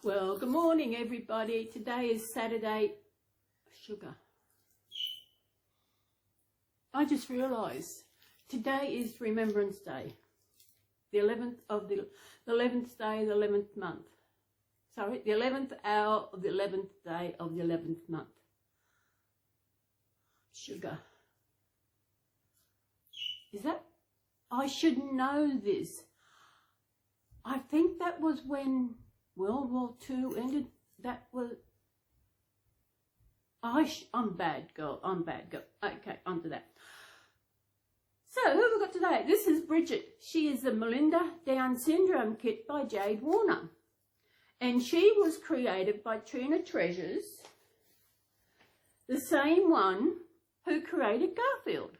Well, good morning, everybody. Today is Saturday. Sugar. I just realised today is Remembrance Day, the 11th of the 11th day of the 11th month. Sorry, the 11th hour of the 11th day of the 11th month. Sugar. Is that? I should know this. I think that was when World War II ended. That was... I'm bad girl. I'm bad girl. Okay, on to that. So, who have we got today? This is Bridget. She is the Melinda Down Syndrome kit by Jade Warner. And she was created by Trina Treasures, the same one who created Garfield.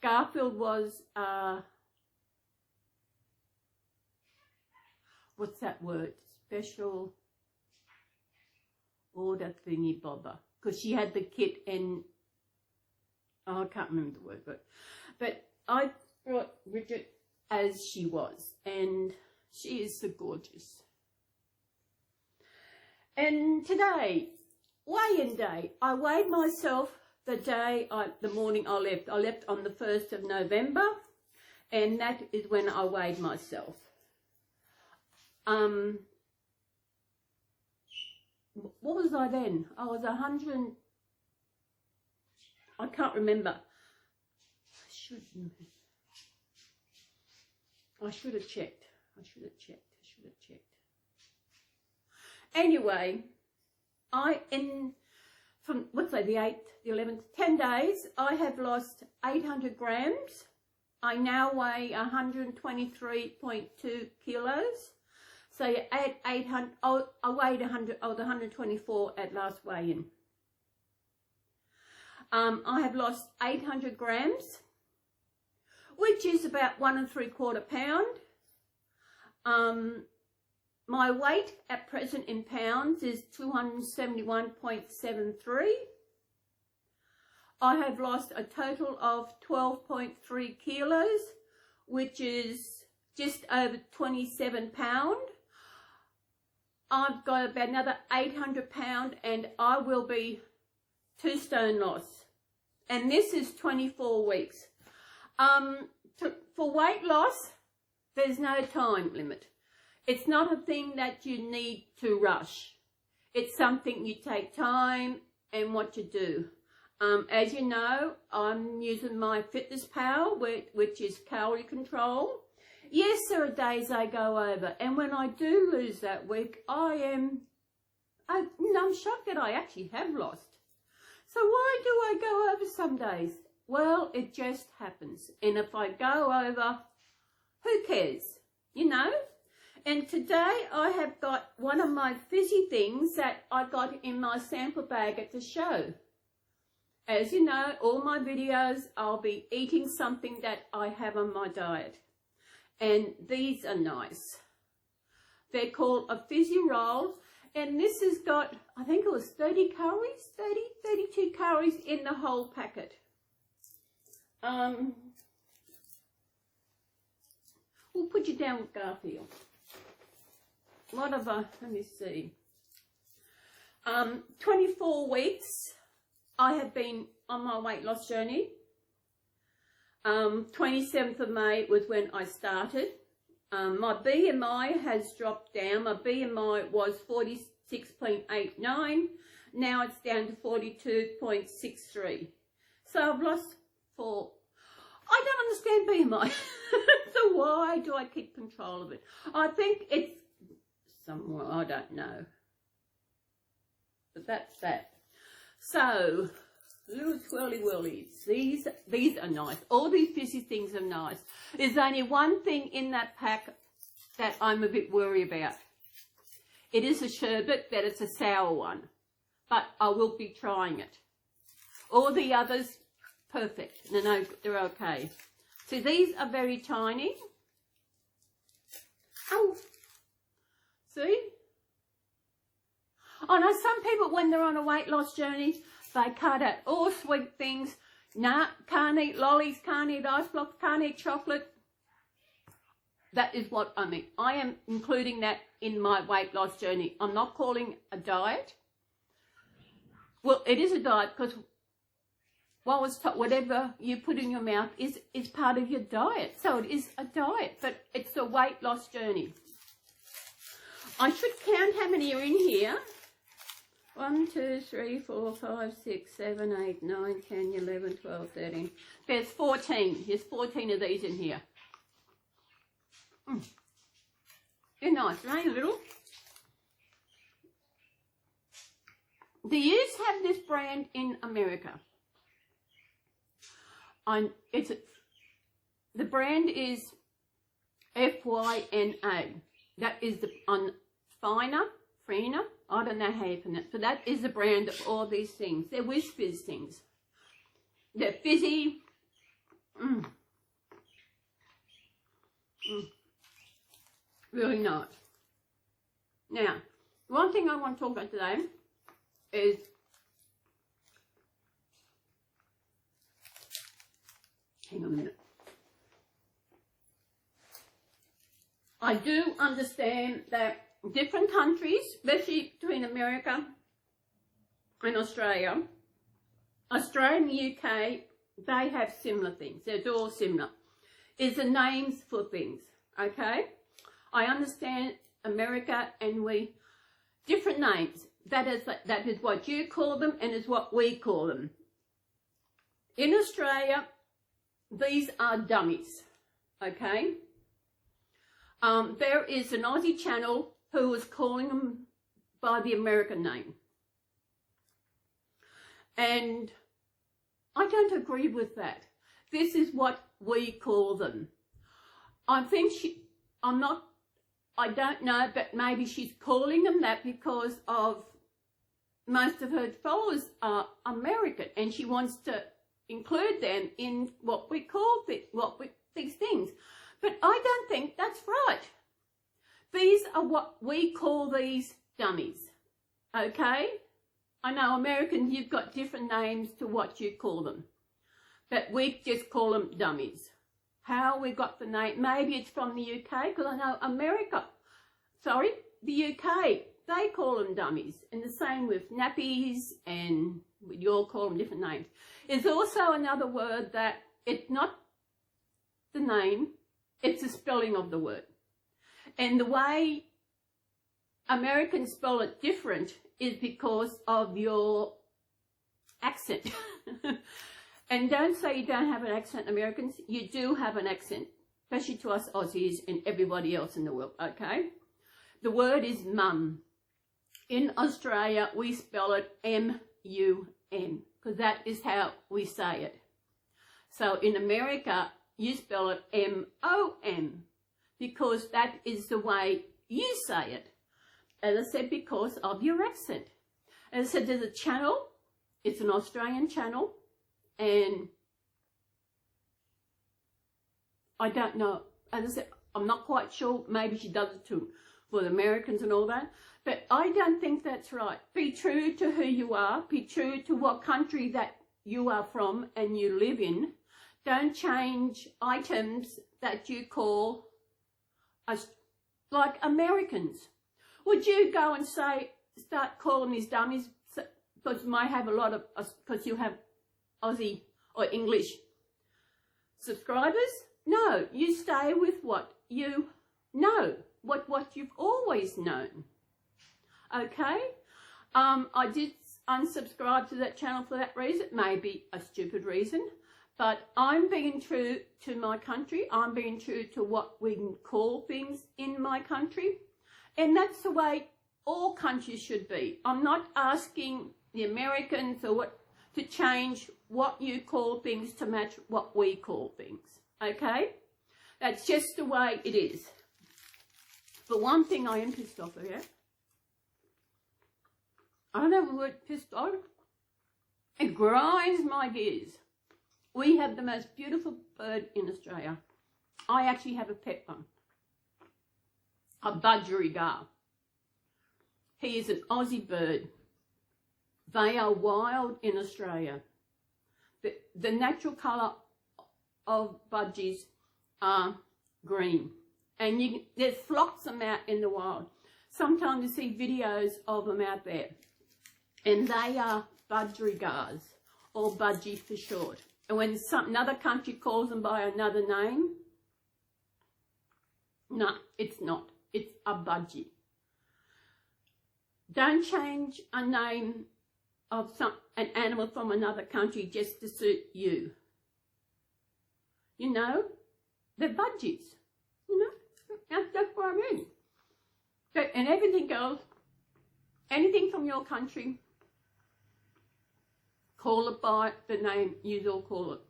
Garfield was, what's that word? Special order thingy bobber. Because she had the kit and, oh, I can't remember the word, but I brought Bridget as she was, and she is so gorgeous. And today, weigh-in day. I weighed myself the morning I left. I left on the 1st of November, and that is when I weighed myself. What was I then? I was 100, I can't remember. I should have checked. Anyway, from, what's that, the 8th, the 11th, 10 days, I have lost 800 grams. I now weigh 123.2 kilos. So you add 800, I weighed 100, I was 124 at last weigh-in. I have lost 800 grams, which is about 1 3/4 pound. My weight at present in pounds is 271.73. I have lost a total of 12.3 kilos, which is just over 27 pounds. I've got about another 800 pounds and I will be 2 stone loss. And this is 24 weeks. For weight loss, there's no time limit. It's not a thing that you need to rush. It's something you take time and what you do. As you know, I'm using my Fitness Pal, which is calorie control. Yes, there are days I go over, and when I do lose that week, I'm shocked that I actually have lost. So why do I go over some days? Well, it just happens. And if I go over, who cares? You know? And today I have got one of my fizzy things that I got in my sample bag at the show. As you know, all my videos, I'll be eating something that I have on my diet. And these are nice. They're called a fizzy roll. And this has got, I think it was 30 calories, 32 calories in the whole packet. We'll put you down with Garfield. What have I, let me see. 24 weeks I have been on my weight loss journey. 27th of May was when I started. My BMI has dropped down. My BMI was 46.89. Now it's down to 42.63. So I've lost 4. I don't understand BMI. So why do I keep control of it? I think it's somewhere, I don't know. But that's that. So, little twirly whirlies. These are nice. All these fizzy things are nice. There's only one thing in that pack that I'm a bit worried about. It is a sherbet, but it's a sour one. But I will be trying it. All the others, perfect. No, they're okay. So these are very tiny. Oh, see? I know some people, when they're on a weight loss journey, they cut out all sweet things. Nah, can't eat lollies, can't eat ice blocks, can't eat chocolate. That is what I mean. I am including that in my weight loss journey. I'm not calling a diet. Well, it is a diet because whatever you put in your mouth is part of your diet. So it is a diet, but it's a weight loss journey. I should count how many are in here. 1, 2, 3, 4, 5, 6, 7, 8, 9, 10, 11, 12, 13. There's 14. There's 14 of these in here. They're nice, right? A little. Do you have this brand in America? The brand is FYNA. That is the Fina. I don't know how you pronounce it, but that is the brand of all these things. They're whiz fizz things. They're fizzy. Really nice. Now, one thing I want to talk about today is hang on a minute. I do understand that different countries, especially between America and Australia, Australia and the UK, they have similar things. They're all similar. It's the names for things, okay? I understand America and we, different names. That is what you call them and is what we call them. In Australia, these are dummies, okay? There is an Aussie channel who was calling them by the American name. And I don't agree with that. This is what we call them. I think I don't know, but maybe she's calling them that because of most of her followers are American and she wants to include them in what we call these things. But I don't think that's right. These are what we call these dummies, okay? I know Americans, you've got different names to what you call them, but we just call them dummies. How we got the name, maybe it's from the UK, because I know the UK, they call them dummies. And the same with nappies, and you all call them different names. There's also another word that it's not the name, it's the spelling of the word. And the way Americans spell it different is because of your accent. And don't say you don't have an accent, Americans. You do have an accent, especially to us Aussies and everybody else in the world, okay? The word is mum. In Australia, we spell it M-U-M, because that is how we say it. So in America, you spell it M-O-M, because that is the way you say it. As I said, because of your accent. As I said, there's a channel. It's an Australian channel. And I don't know. As I said, I'm not quite sure. Maybe she does it for the Americans and all that. But I don't think that's right. Be true to who you are. Be true to what country that you are from and you live in. Don't change items that you call us like Americans. Would you go and start calling these dummies, because you might have a lot of, because you have Aussie or English subscribers? No, you stay with what you know, what you've always known. Okay? I did unsubscribe to that channel for that reason. Maybe a stupid reason. But I'm being true to my country. I'm being true to what we can call things in my country. And that's the way all countries should be. I'm not asking the Americans or to change what you call things to match what we call things. Okay? That's just the way it is. But one thing I am pissed off about, I don't have the word pissed off. It grinds my gears. We have the most beautiful bird in Australia. I actually have a pet one. A budgerigar. He is an Aussie bird. They are wild in Australia. The natural colour of budgies are green. And there's flocks of them out in the wild. Sometimes you see videos of them out there. And they are budgerigars, or budgie for short. And when another country calls them by another name, no, it's not. It's a budgie. Don't change a name of an animal from another country just to suit you. You know, they're budgies. You know, that's what I mean. And everything else, anything from your country, call it by the name you all call it.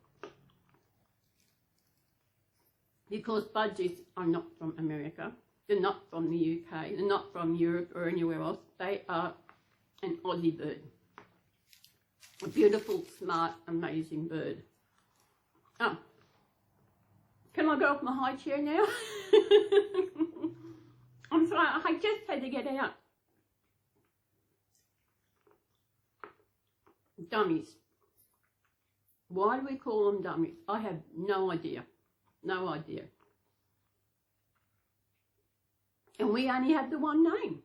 Because budgies are not from America. They're not from the UK. They're not from Europe or anywhere else. They are an Aussie bird. A beautiful, smart, amazing bird. Oh, can I go off my high chair now? I'm sorry, I just had to get out. Dummies. Why do we call them dummies? I have no idea. No idea. And we only have the one name.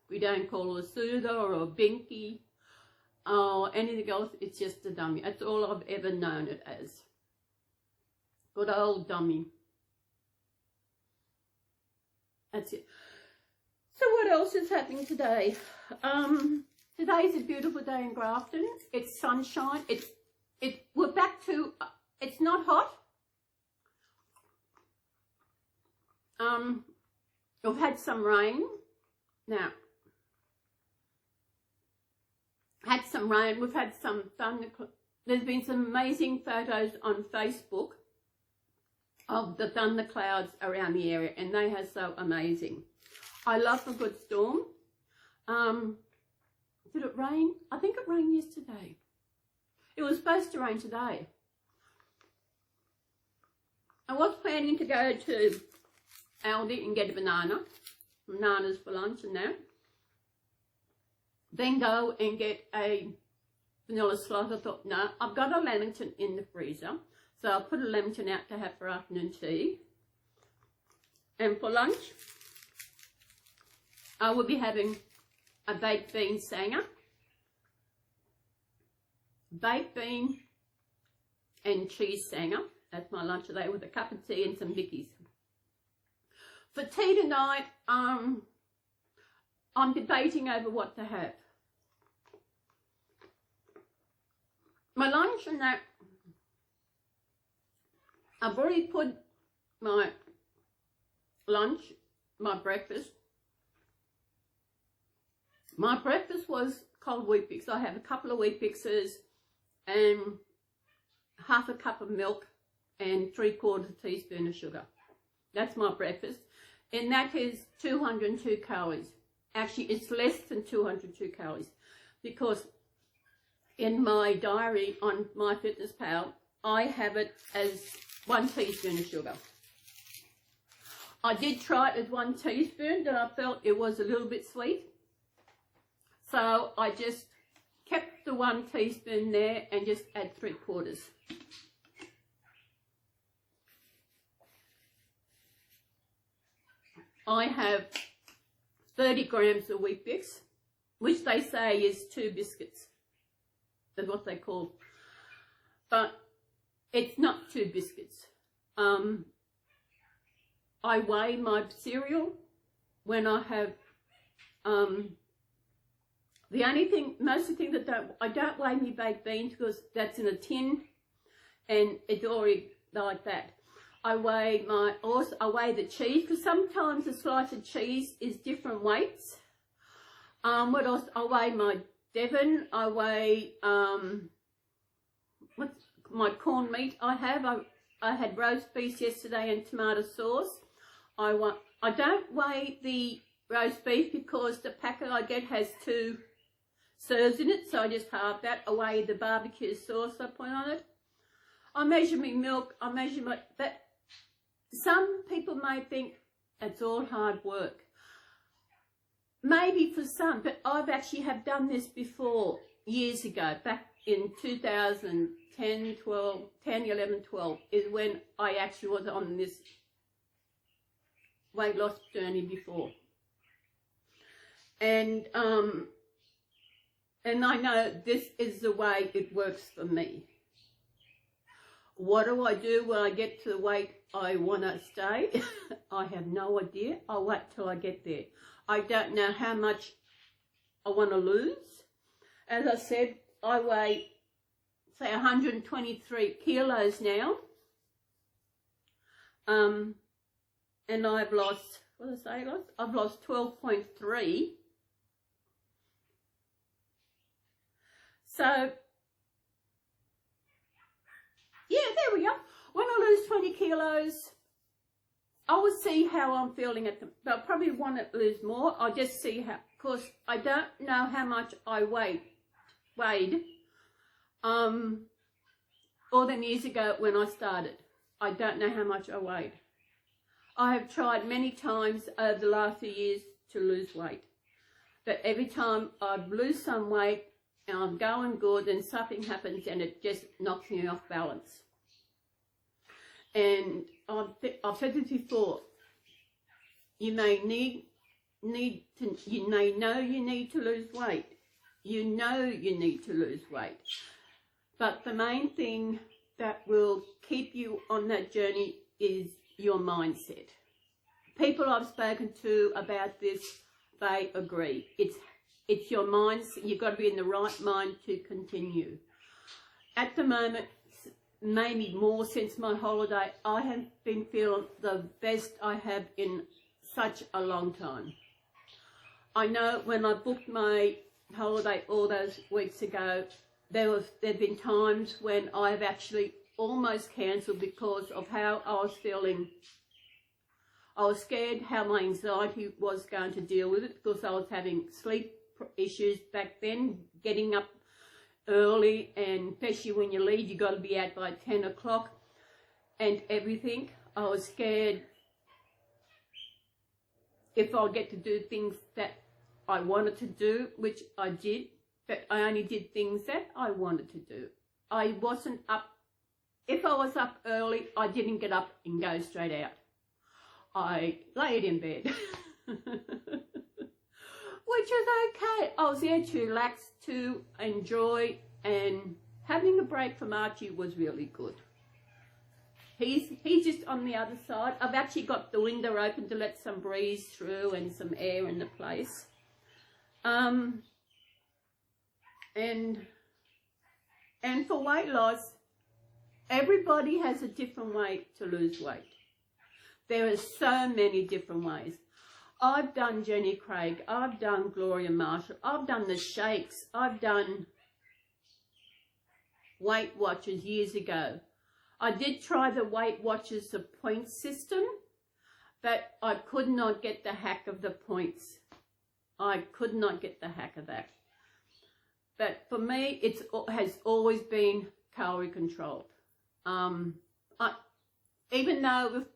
We don't call it a Suda or a Binky or anything else. It's just a dummy. That's all I've ever known it as. Good old dummy. That's it. So what else is happening today? Today's a beautiful day in Grafton. It's sunshine. We're back to, it's not hot. We've had some rain. Now, had some rain. We've had some thunder. There's been some amazing photos on Facebook of the thunder clouds around the area, and they are so amazing. I love a good storm. Did it rain? I think it rained yesterday. It was supposed to rain today. I was planning to go to Aldi and get a bananas for lunch and that. Then go and get a vanilla slice. I thought, no, I've got a lamington in the freezer. So I'll put a lamington out to have for afternoon tea. And for lunch, I will be having a baked bean sanger. Baked bean and cheese sanger. That's my lunch today, with a cup of tea and some Vickies. For tea tonight, I'm debating over what to have. My lunch and that, I've already put my lunch, my breakfast. My breakfast was cold wheat bix. I have a couple of wheat bixes and half a cup of milk and 3/4 teaspoon of sugar. That's my breakfast. And that is 202 calories. Actually, it's less than 202 calories, because in my diary on MyFitnessPal, I have it as 1 teaspoon of sugar. I did try it as 1 teaspoon, and I felt it was a little bit sweet. So I just kept the 1 teaspoon there and just add 3/4. I have 30 grams of wheat bix, which they say is 2 biscuits. That's what they call. But it's not 2 biscuits. I weigh my cereal when I have, the only thing, most of the things that I don't weigh my baked beans, because that's in a tin and it's already like that. I weigh the cheese, because sometimes a slice of cheese is different weights. What else? I weigh my Devon. I weigh what's my corned meat. I had roast beef yesterday and tomato sauce. I don't weigh the roast beef because the packet I get has 2 serves in it, so I just halve that. I weigh the barbecue sauce I put on it. I measure my milk. I measure my. But some people may think it's all hard work. Maybe for some, but I've actually have done this before years ago, back in 2010, 11, 12 is when I actually was on this weight loss journey before. And I know this is the way it works for me. What do I do when I get to the weight I want to stay? I have no idea. I'll wait till I get there. I don't know how much I want to lose. As I said, I weigh, say, 123 kilos now. And I've lost, what did I say? I've lost 12.3. So, yeah, there we go. When I lose 20 kilos, I will see how I'm feeling at the, but I probably want to lose more. I'll just see how, because I don't know how much I weighed all them years ago when I started. I don't know how much I weighed. I have tried many times over the last few years to lose weight, but every time I lose some weight and I'm going good and something happens and it just knocks me off balance. And I've said this before, you may you may know you need to lose weight. You know you need to lose weight. But the main thing that will keep you on that journey is your mindset. People I've spoken to about this, they agree. It's your mindset. You've got to be in the right mind to continue. At the moment, maybe more since my holiday, I have been feeling the best I have in such a long time. I know when I booked my holiday all those weeks ago, there've been times when I've actually almost cancelled because of how I was feeling. I was scared how my anxiety was going to deal with it because I was having sleep issues back then, getting up early, and especially when you leave, you got to be out by 10 o'clock and everything. I was scared if I'll get to do things that I wanted to do, which I did, but I only did things that I wanted to do. I wasn't up. If I was up early, I didn't get up and go straight out. I laid in bed, which is okay. I was there to relax, to enjoy, and having a break from Archie was really good. He's just on the other side. I've actually got the window open to let some breeze through and some air in the place. And for weight loss, everybody has a different way to lose weight. There are so many different ways. I've done Jenny Craig, I've done Gloria Marshall, I've done the shakes, I've done Weight Watchers years ago. I did try the Weight Watchers, the point system, but I could not get the hack of the points. I could not get the hack of that. But for me, it has always been calorie controlled. Even though with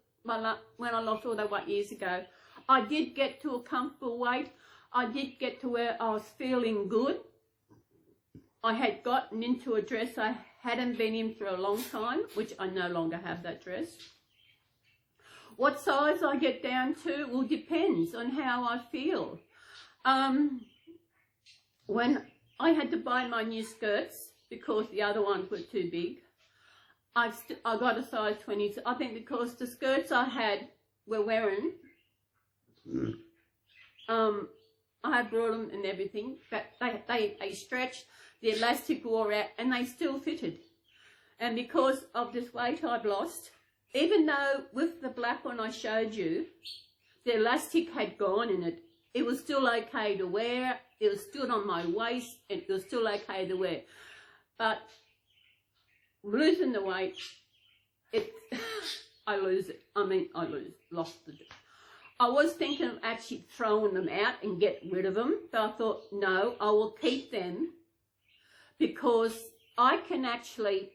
when I lost all that weight years ago, I did get to a comfortable weight. I did get to where I was feeling good. I had gotten into a dress I hadn't been in for a long time, which I no longer have that dress. What size I get down to will depends on how I feel. When I had to buy my new skirts because the other ones were too big, I got a size 20. I think because the skirts I were wearing, I had brought them and everything, but they stretched, the elastic wore out, and they still fitted. And because of this weight I've lost, even though with the black one I showed you, the elastic had gone in it, it was still okay to wear. It was still on my waist, and it was still okay to wear. But losing the weight, lost it. I was thinking of actually throwing them out and get rid of them, but I thought, no, I will keep them because I can actually,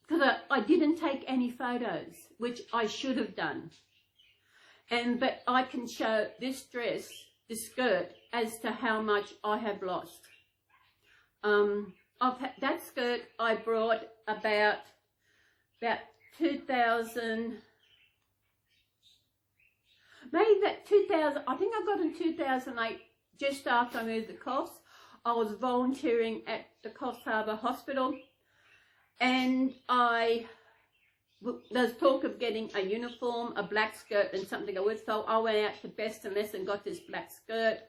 because I didn't take any photos, which I should have done. But I can show this dress, this skirt, as to how much I have lost. That skirt I brought about 2000, maybe that 2000, I think I got in 2008, just after I moved to Coffs. I was volunteering at the Coffs Harbour Hospital, and there's talk of getting a uniform, a black skirt and something to go with, so I went out to Best and Less and got this black skirt,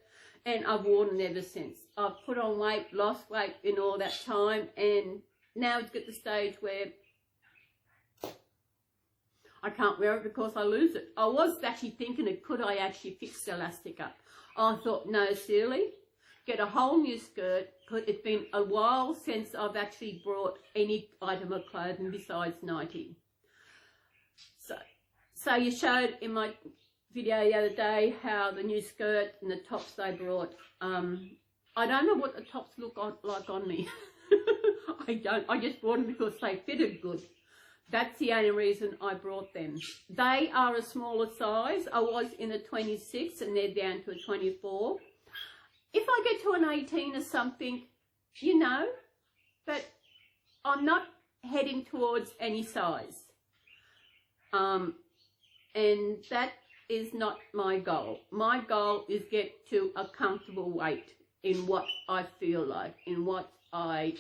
and I've worn it ever since. I've put on weight, lost weight in all that time, and now it's at the stage where I can't wear it because I lose it. I was actually thinking of, could I actually fix the elastic up? I thought, no, Celys, get a whole new skirt, because it's been a while since I've actually brought any item of clothing besides 90. So you showed in my video the other day how the new skirt and the tops they brought, I don't know what the tops look like on me. I just bought them because they fitted good. That's the only reason I brought them. They are a smaller size. I was in a 26 and they're down to a 24. If I get to an 18 or something, you know, but I'm not heading towards any size. And that is not my goal. My goal is get to a comfortable weight in what I feel like, in what I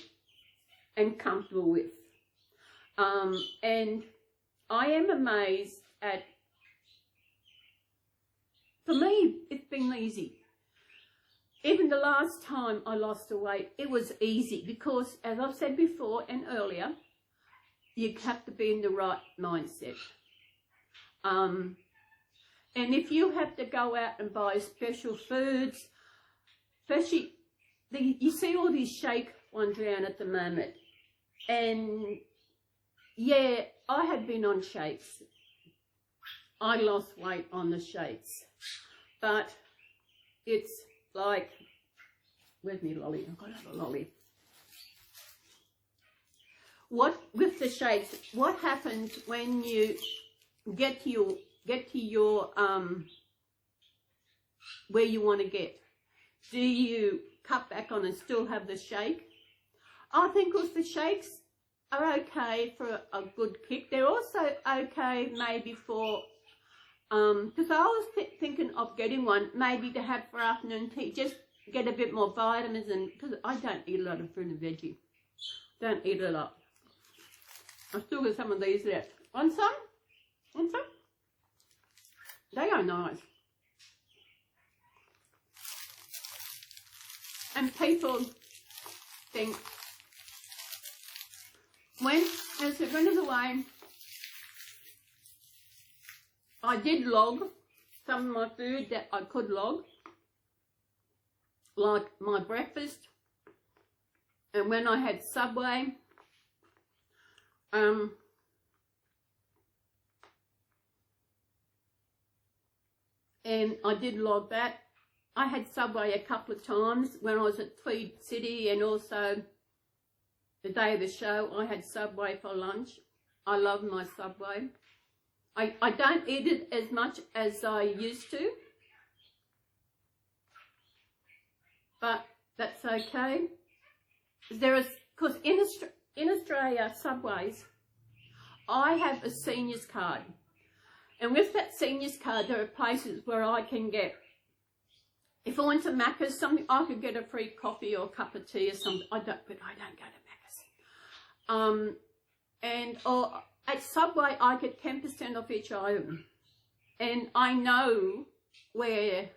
am comfortable with. And I am amazed at, for me, it's been easy. Even the last time I lost the weight, it was easy because, as I've said before and earlier, you have to be in the right mindset. And if you have to go out and buy special foods, especially, you see all these shake ones around at the moment, and yeah, I have been on shakes. I lost weight on the shakes, but it's like, where's my lolly? I've got to have a lolly. What with the shakes? What happens when you get to your where you want to get? Do you cut back on and still have the shake? I think with the shakes are okay for a good kick. They're also okay maybe for because I was thinking of getting one maybe to have for afternoon tea, just get a bit more vitamins, and because I don't eat a lot of fruit and veggie, don't eat a lot. I still got some of these left. Want some? Want some? They are nice. And people think, as it went away, I did log some of my food that I could log, like my breakfast, and when I had Subway, and I did log that. I had Subway a couple of times when I was at Tweed City, and also the day of the show I had Subway for lunch. I love my Subway. I don't eat it as much as I used to, but that's okay. Because in Australia, Subways, I have a seniors card. And with that seniors card, there are places where I can get, if I went to Macca's, something, I could get a free coffee or a cup of tea or something. But I don't go to Macca's. Or at Subway, I get 10% off each item. And I know where,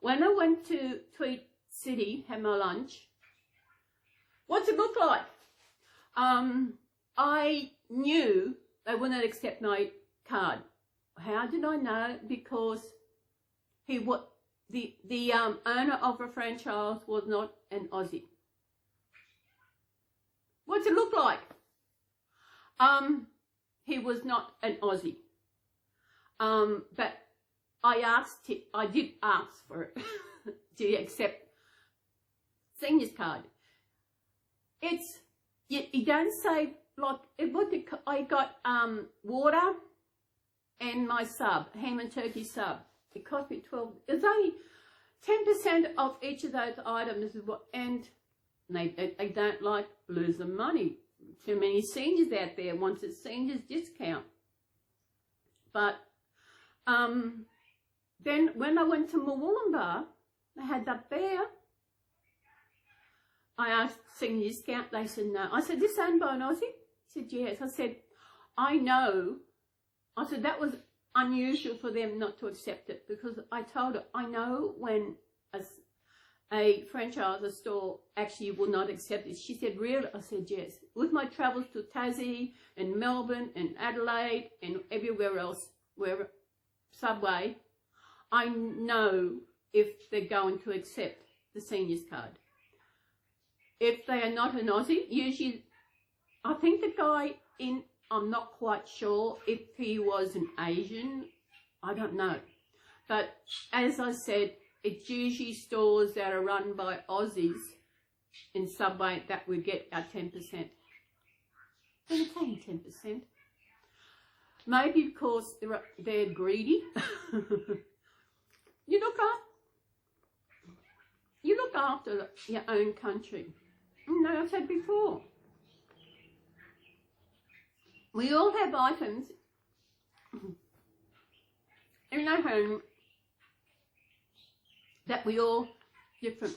when I went to Tweed City, had my lunch, what's it look like? I knew they wouldn't accept my card. How did I know? Because the owner of the franchise was not an Aussie. What's it look like? He was not an Aussie. But I did ask for it. Do you accept seniors card? You don't say, like, I got water and my sub, ham and turkey sub. It cost me 12. It's only 10% of each of those items, and they don't like losing money. Too many seniors out there wants a seniors discount. But Then when I went to Murwillumbah, they had that bear. I asked senior scout, they said no. I said, this owned by an Aussie? He said, yes. I said, I know. I said, that was unusual for them not to accept it, because I told her, I know when a franchise store actually will not accept it. She said, really? I said, yes. With my travels to Tassie and Melbourne and Adelaide and everywhere else, where Subway, I know if they're going to accept the seniors card. If they are not an Aussie, usually, I think the guy in, I'm not quite sure if he was an Asian, I don't know. But as I said, it's usually stores that are run by Aussies in Subway that would get our 10%. They're paying 10%. Maybe because they're greedy. You look after your own country. No, I've said before. We all have items in our home that we all different.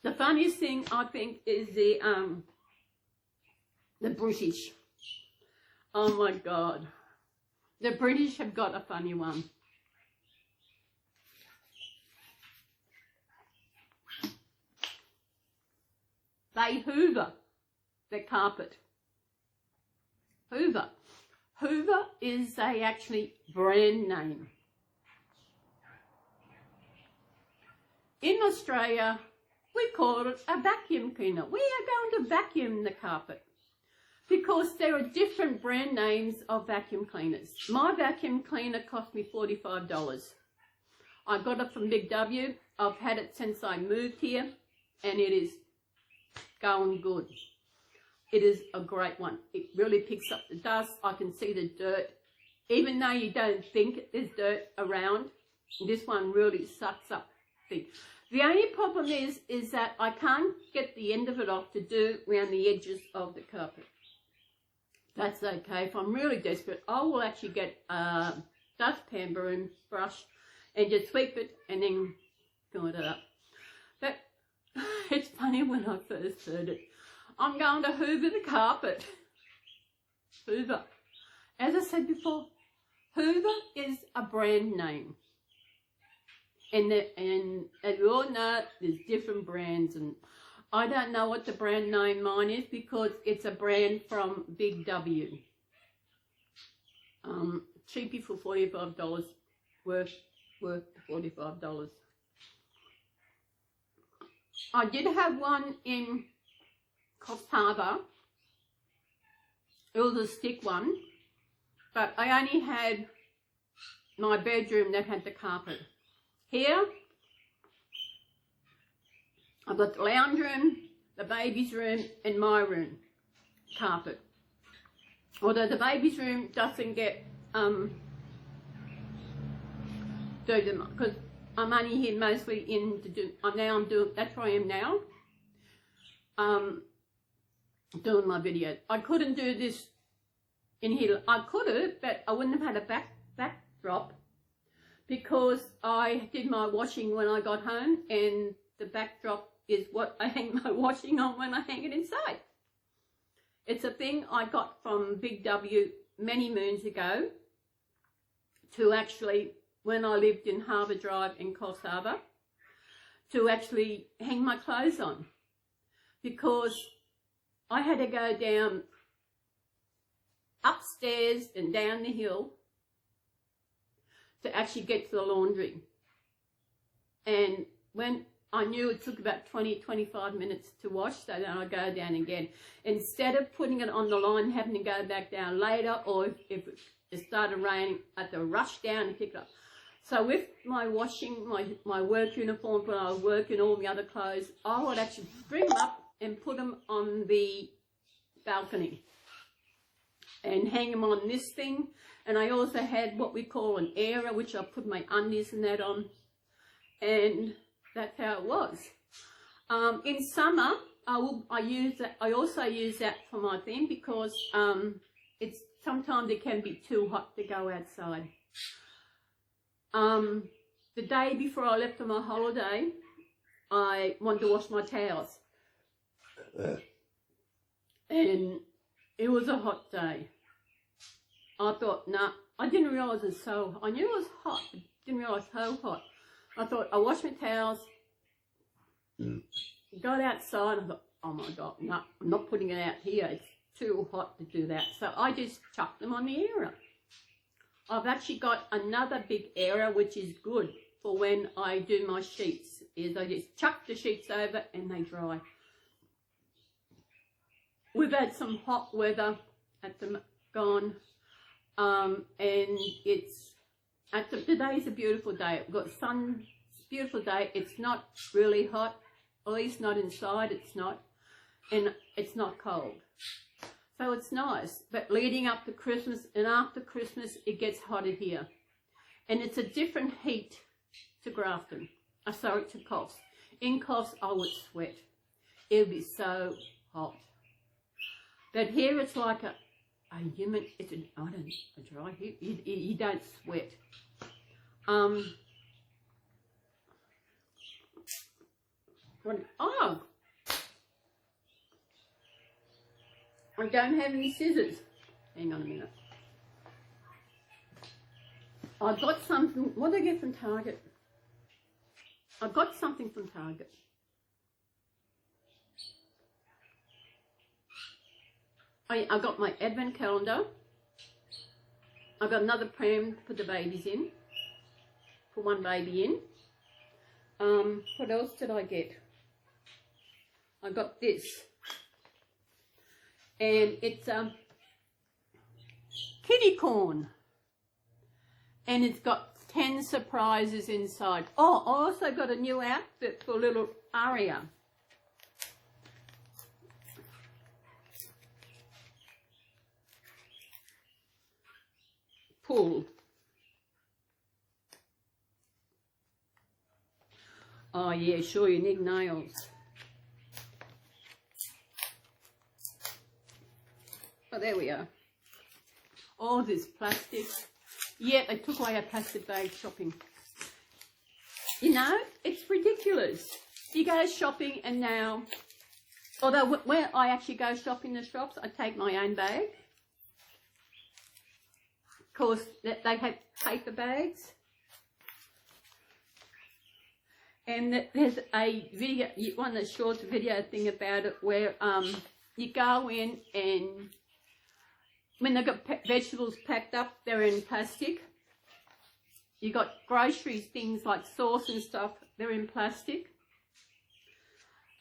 The funniest thing I think is the British. Oh my God, the British have got a funny one. They hoover the carpet. Hoover. Hoover is a actually brand name. In Australia, we call it a vacuum cleaner. We are going to vacuum the carpet because there are different brand names of vacuum cleaners. My vacuum cleaner cost me $45. I got it from Big W. I've had it since I moved here, and it is going good. It is a great one. It really picks up the dust. I can see the dirt. Even though you don't think there's dirt around, this one really sucks up things. The only problem is that I can't get the end of it off to do around the edges of the carpet. That's okay. If I'm really desperate, I will actually get a dustpan broom brush and just sweep it and then clean it up. But it's funny when I first heard it. I'm going to hoover the carpet. Hoover. As I said before, Hoover is a brand name. And as we all know, there's different brands, and I don't know what the brand name mine is because it's a brand from Big W. Cheapy for $45, worth $45. I did have one in Coffs Harbour. It was a stick one, but I only had my bedroom that had the carpet. Here, I've got the lounge room, the baby's room, and my room carpet. Although the baby's room doesn't get dirty because I'm only here mostly in to do. I'm doing. That's where I am now. Doing my videos. I couldn't do this in here. I could have, but I wouldn't have had a backdrop because I did my washing when I got home, and the backdrop is what I hang my washing on when I hang it inside. It's a thing I got from Big W many moons ago to actually, when I lived in Harbour Drive in Coffs Harbour, to actually hang my clothes on, because I had to go down upstairs and down the hill to actually get to the laundry. And when I knew it took about 20-25 minutes to wash, so then I'd go down again. Instead of putting it on the line, having to go back down later, or if it started raining, I had to rush down and pick it up. So with my washing, my work uniforms, when I was working, all the other clothes, I would actually bring them up and put them on the balcony and hang them on this thing. And I also had what we call an airer, which I put my undies and that on, and that's how it was. In summer, I use that. I also use that for my thing because sometimes it can be too hot to go outside. the day before I left on my holiday, I wanted to wash my towels. And it was a hot day. I thought, nah, I didn't realise it was so, I knew it was hot, but didn't realise how hot. I thought, I'll wash my towels, got outside, I thought, oh my God, no, I'm not putting it out here, it's too hot to do that. So I just chucked them on the area. I've actually got another big area, which is good for when I do my sheets, is I just chuck the sheets over and they dry. We've had some hot weather at the gone, and it's today's a beautiful day. We've got sun, it's a beautiful day. It's not really hot, at least not inside. It's not, and it's not cold, so it's nice. But leading up to Christmas and after Christmas, it gets hotter here, and it's a different heat to Grafton. Sorry, to Coffs. In Coffs, I would sweat. It would be so hot. But here it's like a humid, it's a dry heat. You don't sweat. Oh, I don't have any scissors. Hang on a minute. I got something, what did I get from Target? I got something from Target. I got my advent calendar. I got another pram to put the babies in. Put one baby in. What else did I get? I got this. And it's kitty corn. And it's got 10 surprises inside. Oh, I also got a new outfit for little Aria. Pull. Oh yeah, sure, you need nails. Oh, there we are. All this plastic. Yeah, they took away our plastic bag shopping. You know, it's ridiculous. You go shopping and now, although when I actually go shopping in the shops, I take my own bag. Of course, they have paper bags. And there's a video, one of the short video thing about it where you go in and when they've got vegetables packed up, they're in plastic. You got groceries, things like sauce and stuff, they're in plastic.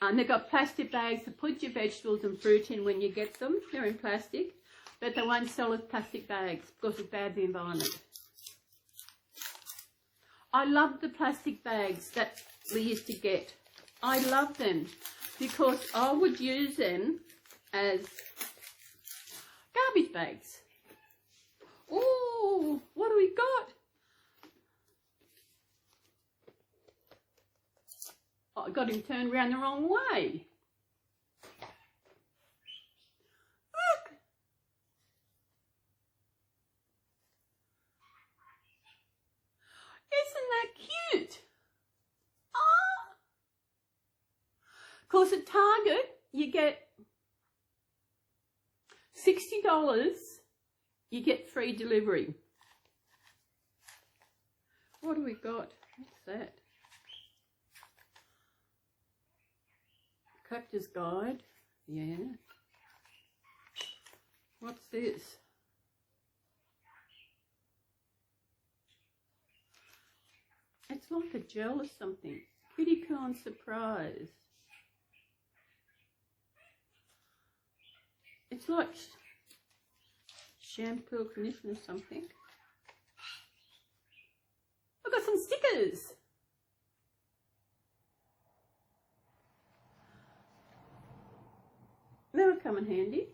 And they've got plastic bags to put your vegetables and fruit in when you get them, they're in plastic. But they won't sell as plastic bags because it's bad for the environment. I love the plastic bags that we used to get. I love them because I would use them as garbage bags. Oh, what do we got? Oh, I got him turned around the wrong way. Look. Isn't that cute? Ah. Of course, at Target, you get $60, you get free delivery. What do we got? What's that? Collector's Guide. Yeah. What's this? It's like a gel or something. Kitty corn surprise. It's like shampoo, conditioner or something. I've got some stickers. That'll come in handy.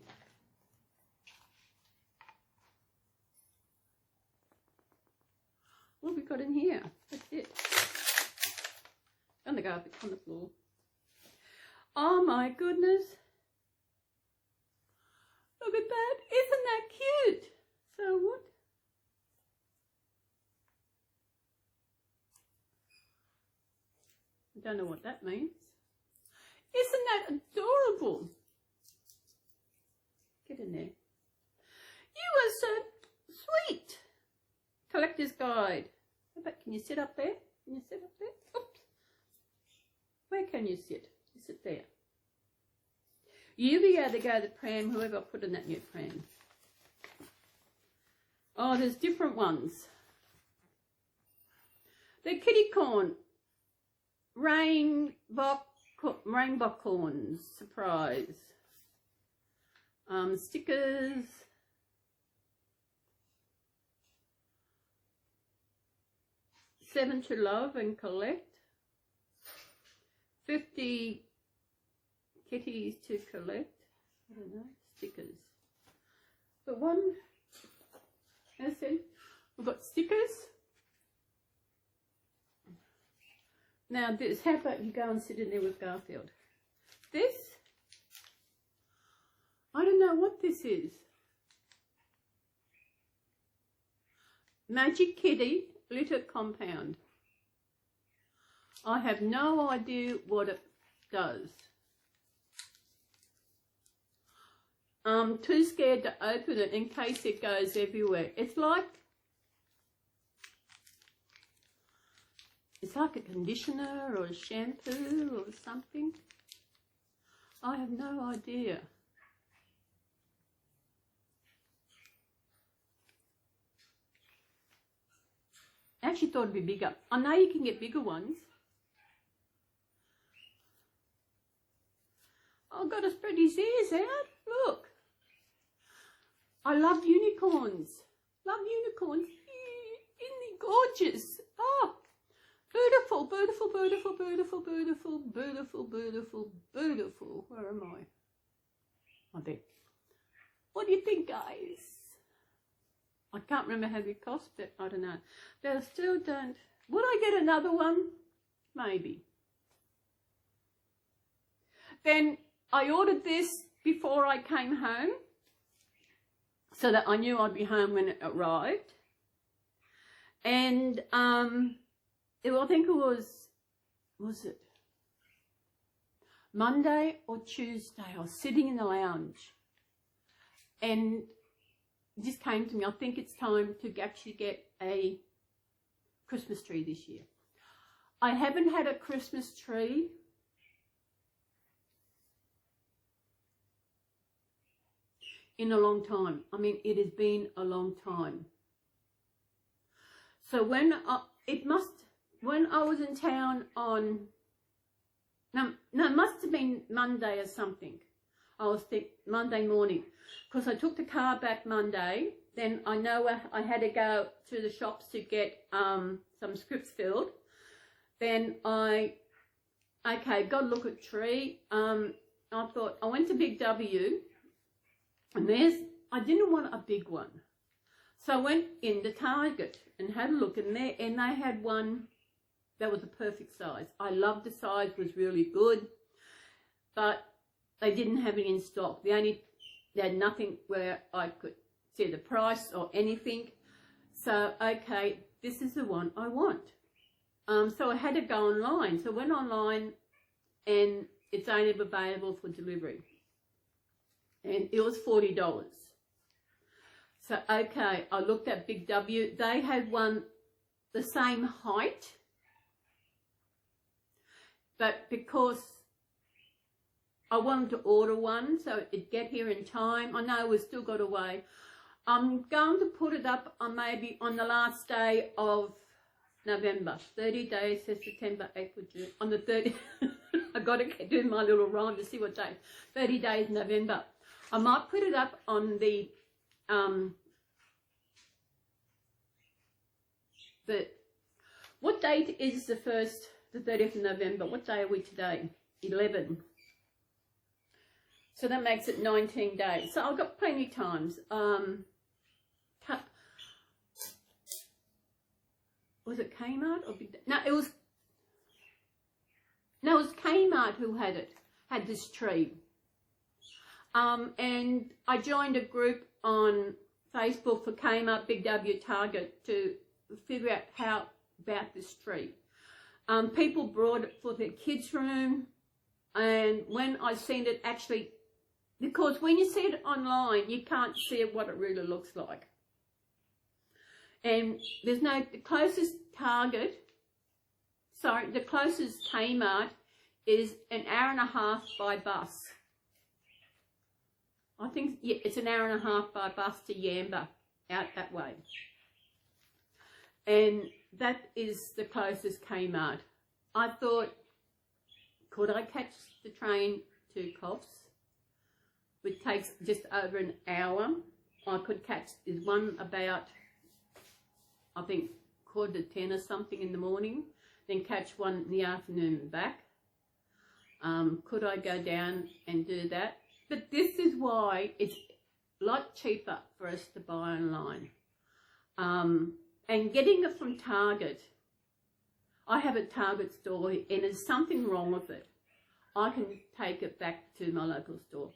What have we got in here? That's it. On the carpet, on the floor. Oh my goodness. Look at that. Isn't that cute? So what? don't know what that means. Isn't that adorable? Get in there. You are so sweet. Collector's Guide. How about, can you sit up there? Can you sit up there? Oops. Where can you sit? You sit there. You be able to go to the pram, whoever put in that new pram. Oh, there's different ones. The kitty corn. Rainbow corns. Surprise. Stickers. Seven to love and collect. 50 kitties to collect. I don't know. Stickers. But one, as I said, we've got stickers. Now this, how about you go and sit in there with Garfield? This, I don't know what this is. Magic Kitty Litter Compound. I have no idea what it does. I'm too scared to open it in case it goes everywhere. It's like a conditioner or a shampoo or something. I have no idea. I actually thought it'd be bigger. I know you can get bigger ones. I've got to spread his ears out. Look. I love unicorns. Love unicorns. Isn't he gorgeous? Oh, beautiful, beautiful, beautiful, beautiful, beautiful, beautiful, beautiful, beautiful. Where am I? Oh, there. What do you think, guys? I can't remember how they cost, but I don't know. But I still don't. Would I get another one? Maybe. Then I ordered this before I came home so that I knew I'd be home when it arrived. And I think it was it Monday or Tuesday? I was sitting in the lounge and it just came to me, I think it's time to actually get a Christmas tree this year. I haven't had a Christmas tree in a long time. I mean, it has been a long time. So when I was in town on, no, it must have been Monday or something. I was Monday morning, because I took the car back Monday. Then I know I had to go to the shops to get some scripts filled. Then got to look at tree. I thought, I went to Big W, and I didn't want a big one. So I went in the Target and had a look in there, and they had one that was a perfect size. I loved the size, was really good, but they didn't have it in stock. They had nothing where I could see the price or anything. So, okay, this is the one I want. So I had to go online. So I went online, and it's only available for delivery. And it was $40. So, okay, I looked at Big W. They had one the same height, but because I wanted to order one so it'd get here in time, I know we've still got a way. I'm going to put it up on maybe on the last day of November. 30 days, says September, April, June. On the 30th, I've got to do my little rhyme to see what day. 30 days November. I might put it up on the what date is the 30th of November? What day are we today? 11. So that makes it 19 days. So I've got plenty of times. Was it Kmart or Big? No, it was Kmart who had this tree. And I joined a group on Facebook for Kmart, Big W, Target to figure out how about this tree. People brought it for their kids' room, and when I seen it actually, because when you see it online, you can't see what it really looks like. And there's no, the closest Kmart is an hour and a half by bus. I think, yeah, it's an hour and a half by bus to Yamba, out that way. And that is the closest Kmart. I thought, could I catch the train to Coffs, which takes just over an hour? I could catch, there's one about, I think, 9:45 or something in the morning, then catch one in the afternoon and back. Could I go down and do that? But this is why it's a lot cheaper for us to buy online. And getting it from Target, I have a Target store and there's something wrong with it. I can take it back to my local store.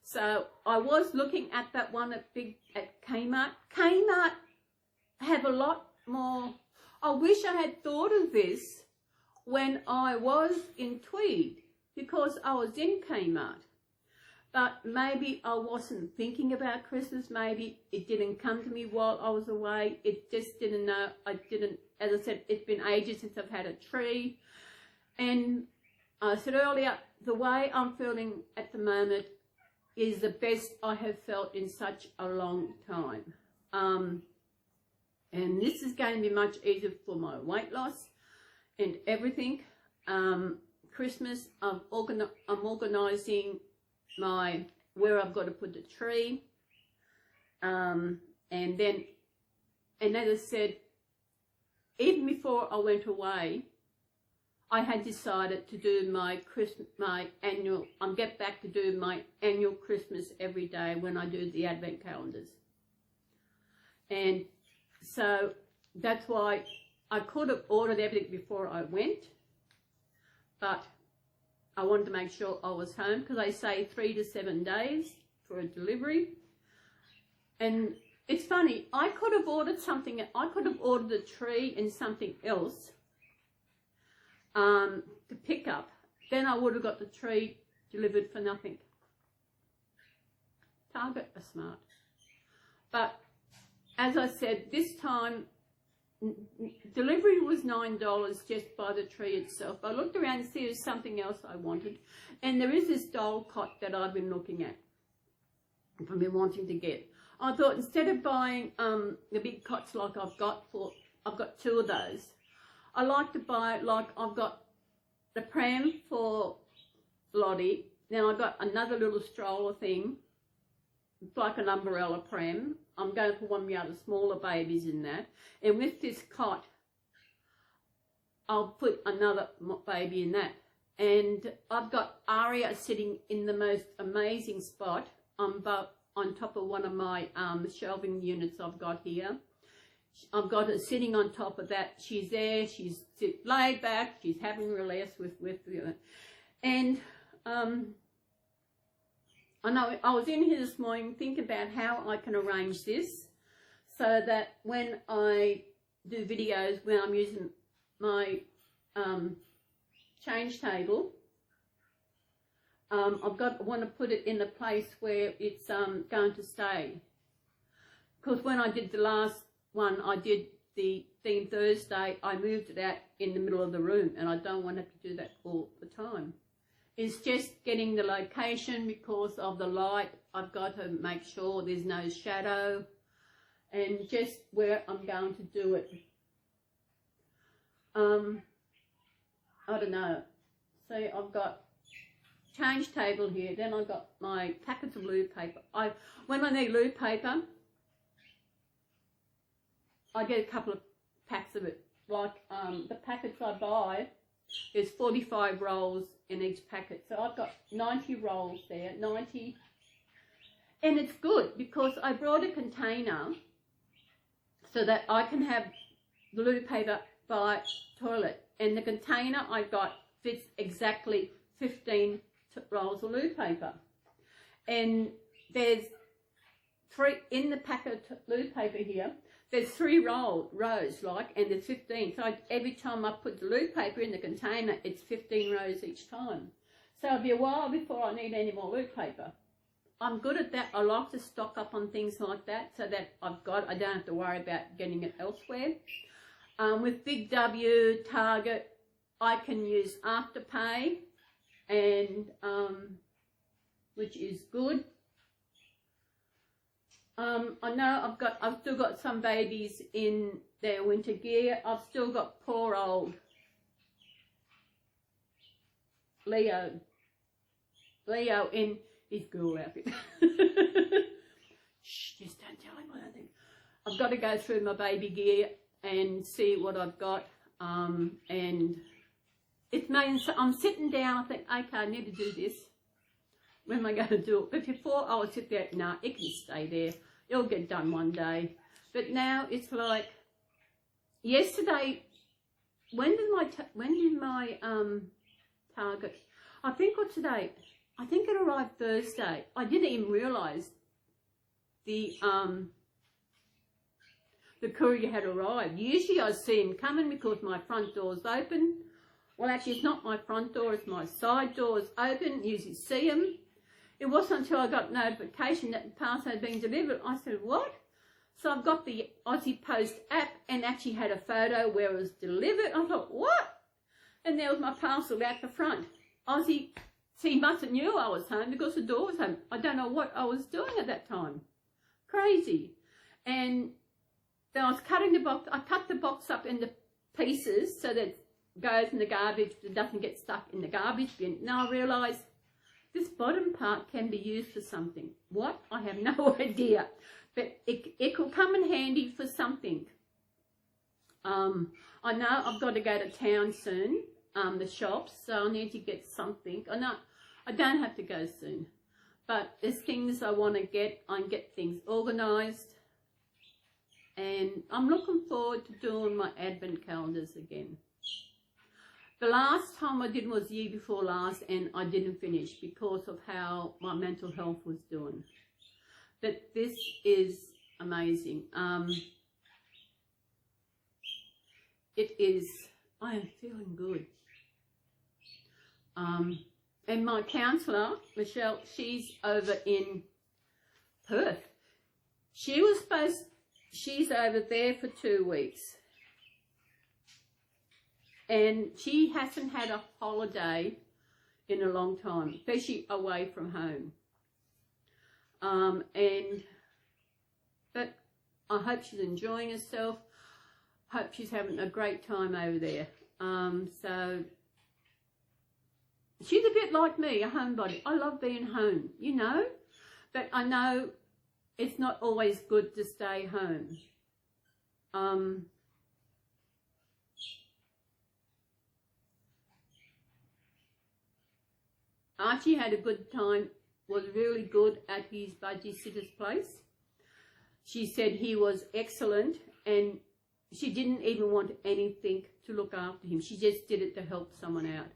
So I was looking at that one at Kmart. Kmart have a lot more. I wish I had thought of this when I was in Tweed, because I was in Kmart. But maybe I wasn't thinking about Christmas. Maybe it didn't come to me while I was away. It just didn't know. I didn't, as I said, it's been ages since I've had a tree. And I said earlier, the way I'm feeling at the moment is the best I have felt in such a long time. And this is going to be much easier for my weight loss and everything. Christmas, I'm organising where I've got to put the tree. And as I said, even before I went away, I had decided to do get back to do my annual Christmas every day when I do the Advent calendars. And so that's why I could have ordered everything before I went, but I wanted to make sure I was home, because they say 3 to 7 days for a delivery. And it's funny, I could have ordered something, I could have ordered a tree and something else to pick up. Then I would have got the tree delivered for nothing. Target are smart. But as I said, this time delivery was $9 just by the tree itself. I looked around to see if there's something else I wanted, and there is this doll cot that I've been looking at, I've been wanting to get. I thought instead of buying the big cots like I've got 2 of those, I like to buy, like I've got the pram for Lottie, then I've got another little stroller thing, it's like an umbrella pram. I'm going to put one of the other smaller babies in that. And with this cot, I'll put another baby in that. And I've got Aria sitting in the most amazing spot on top of one of my shelving units I've got here. I've got her sitting on top of that. She's there. She's laid back. She's having relax with and I know I was in here this morning thinking about how I can arrange this so that when I do videos, when I'm using my change table, I want to put it in a place where it's going to stay. Because when I did the last one, I did the theme Thursday, I moved it out in the middle of the room, and I don't want to have to do that all the time. It's just getting the location because of the light. I've got to make sure there's no shadow, and just where I'm going to do it. I don't know. See, I've got change table here, then I've got my packets of loo paper. When I need loo paper, I get a couple of packs of it. Like the packets I buy, there's 45 rolls in each packet. So I've got 90 rolls there, 90. And it's good because I brought a container so that I can have the loo paper by toilet. And the container I got fits exactly 15 rolls of loo paper. And there's 3 in the packet of loo paper here. there's 3 rows, like, and there's 15. So every time I put the loo paper in the container, it's 15 rows each time. So it'll be a while before I need any more loo paper. I'm good at that. I like to stock up on things like that so that I don't have to worry about getting it elsewhere. With Big W, Target, I can use Afterpay, and which is good. I know I've still got some babies in their winter gear. I've still got poor old Leo in his girl outfit. Shh, just don't tell him what I think. I've got to go through my baby gear and see what I've got. And it means I'm sitting down, I think, okay, I need to do this. When am I going to do it? But before I would sit there, no, it can stay there. It'll get done one day. But now it's like, yesterday, when did my Target, I think what's today? I think it arrived Thursday. I didn't even realise the courier had arrived. Usually I see him coming because my front door's open. Well, actually, it's not my front door, it's my side door is open. Usually see him. It wasn't until I got notification that the parcel had been delivered. I said, what? So I've got the Aussie Post app and actually had a photo where it was delivered. I thought, what? And there was my parcel out the front. Aussie, he must have knew I was home because the door was home. I don't know what I was doing at that time. Crazy. And then I was cutting the box. I cut the box up into pieces so that it goes in the garbage, but it doesn't get stuck in the garbage bin. Now I realised this bottom part can be used for something. What? I have no idea. But it could come in handy for something. I know I've got to go to town soon, the shops, so I need to get something. I don't have to go soon. But there's things I want to get. I can get things organised. And I'm looking forward to doing my advent calendars again. The last time I did was the year before last, and I didn't finish because of how my mental health was doing. But this is amazing. It is, I am feeling good. And my counsellor, Michelle, she's over in Perth. She's over there for 2 weeks. And she hasn't had a holiday in a long time, especially away from home. But I hope she's enjoying herself. Hope she's having a great time over there. So she's a bit like me, a homebody. I love being home, you know. But I know it's not always good to stay home. Archie had a good time, was really good at his budgie sitter's place. She said he was excellent, and she didn't even want anything to look after him. She just did it to help someone out.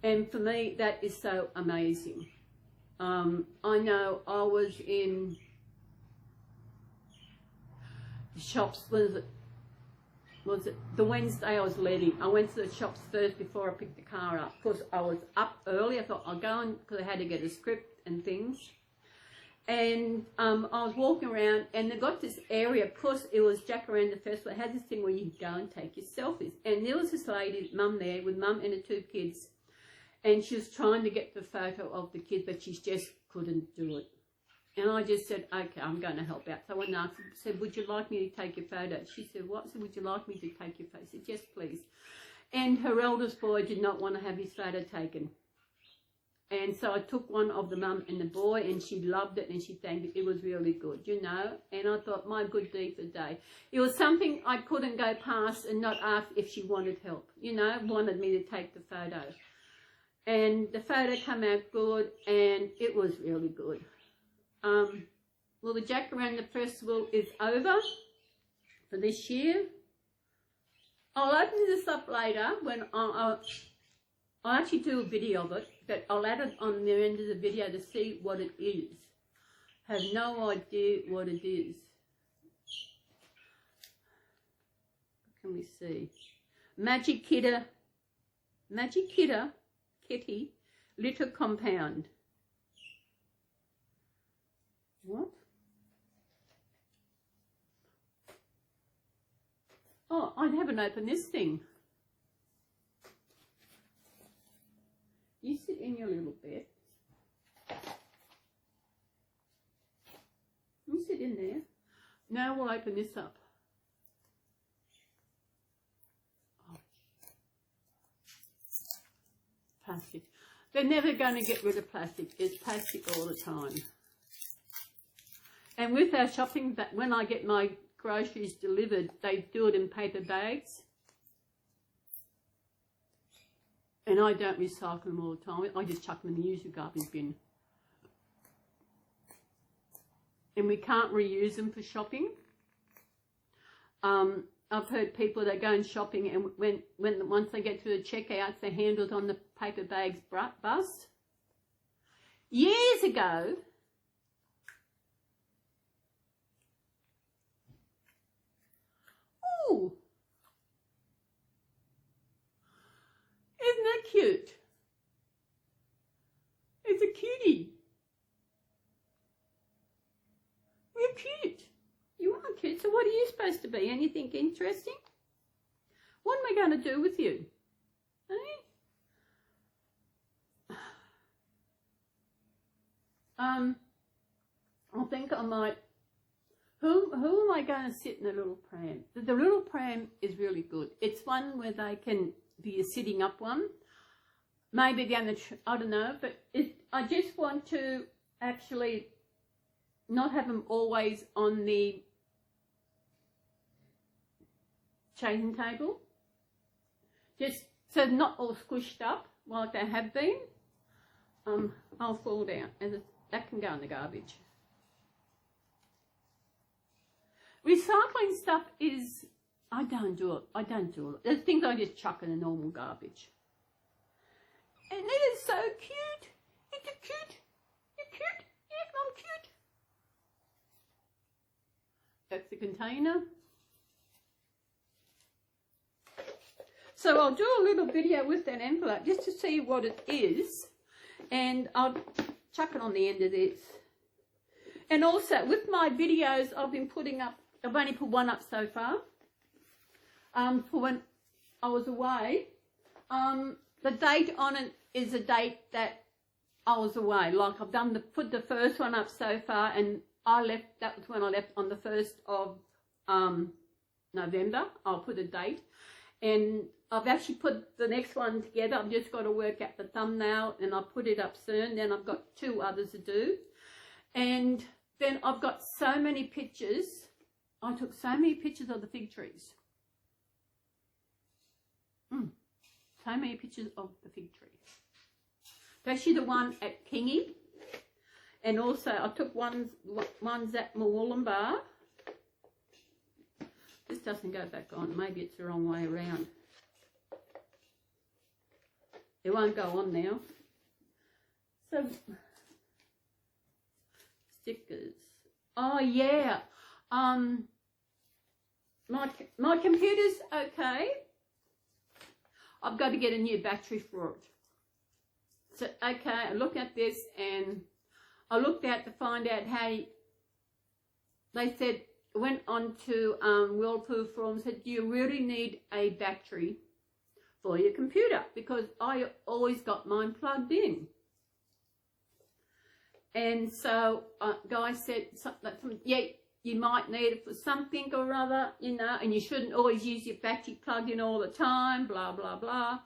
And for me, that is so amazing. I know I was in shops, was it the Wednesday I was leaving. I went to the shops first before I picked the car up because I was up early. I thought I'll go on because I had to get a script and things. And I was walking around, and they got this area, plus it was Jacaranda Festival. It had this thing where you could go and take your selfies. And there was this lady, mum there, with mum and her 2 kids. And she was trying to get the photo of the kids, but she just couldn't do it. And I just said, okay, I'm going to help out. So I went and asked her, said, would you like me to take your photo? She said, what? I said, would you like me to take your photo? She said, yes, please. And her eldest boy did not want to have his photo taken. And so I took one of the mum and the boy, and she loved it, and she thanked it. It was really good, you know. And I thought, my good deed for the day. It was something I couldn't go past and not ask if she wanted help, you know, wanted me to take the photo. And the photo came out good, and it was really good. Well, the Jacaranda Festival is over for this year. I'll open this up later when I'll actually do a video of it, but I'll add it on the end of the video to see what it is. Have no idea what it is. me see. Magic Kitty Litter Compound. What? Oh, I haven't opened this thing. You sit in your little bed. You sit in there. Now we'll open this up. Oh. Plastic. They're never going to get rid of plastic. It's plastic all the time. And with our shopping, that when I get my groceries delivered, they do it in paper bags. And I don't recycle them all the time. I just chuck them in the usual garbage bin. And we can't reuse them for shopping. I've heard people that go in shopping and once they get through the checkouts, they handle it on the paper bags bus. Years ago, ooh, isn't that cute? It's a cutie. You're cute. You are cute. So what are you supposed to be? Anything interesting? What am I going to do with you? Eh? I think I might. Who am I going to sit in the little pram? The little pram is really good. It's one where they can be a sitting up one. Maybe down the, I don't know, but I just want to actually not have them always on the changing table. Just so not all squished up like they have been. I'll fall down and that can go in the garbage. Recycling stuff is, I don't do it. There's things I just chuck in the normal garbage. And it is so cute. It's cute. You're cute. Yes, I'm cute. That's the container. So I'll do a little video with that envelope just to see what it is. And I'll chuck it on the end of this. And also with my videos I've been putting up, I've only put one up so far. For when I was away. The date on it is a date that I was away. Like I've put the first one up so far, and that was when I left on the 1st of November. I'll put a date. And I've actually put the next one together. I've just got to work out the thumbnail and I'll put it up soon. Then I've got 2 others to do. And then I've got so many pictures. I took so many pictures of the fig trees. So many pictures of the fig tree. Especially the one at Kingy. And also I took ones at Moolumbar. This doesn't go back on. Maybe it's the wrong way around. It won't go on now. So, stickers. Oh yeah. My computer's okay. I've got to get a new battery for it. So, okay, I looked at this and I looked at to find out how they said, went on to Whirlpool Forum, said, do you really need a battery for your computer? Because I always got mine plugged in. And so guy said, yeah, you might need it for something or other, you know, and you shouldn't always use your battery plugged in all the time, blah, blah, blah.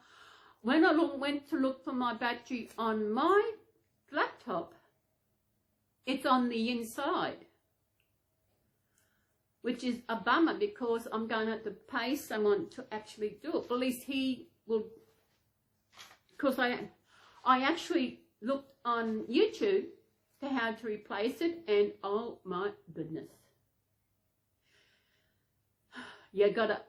When I went to look for my battery on my laptop, it's on the inside, which is a bummer because I'm going to have to pay someone to actually do it. At least he will, because I actually looked on YouTube to how to replace it, and oh my goodness. You got to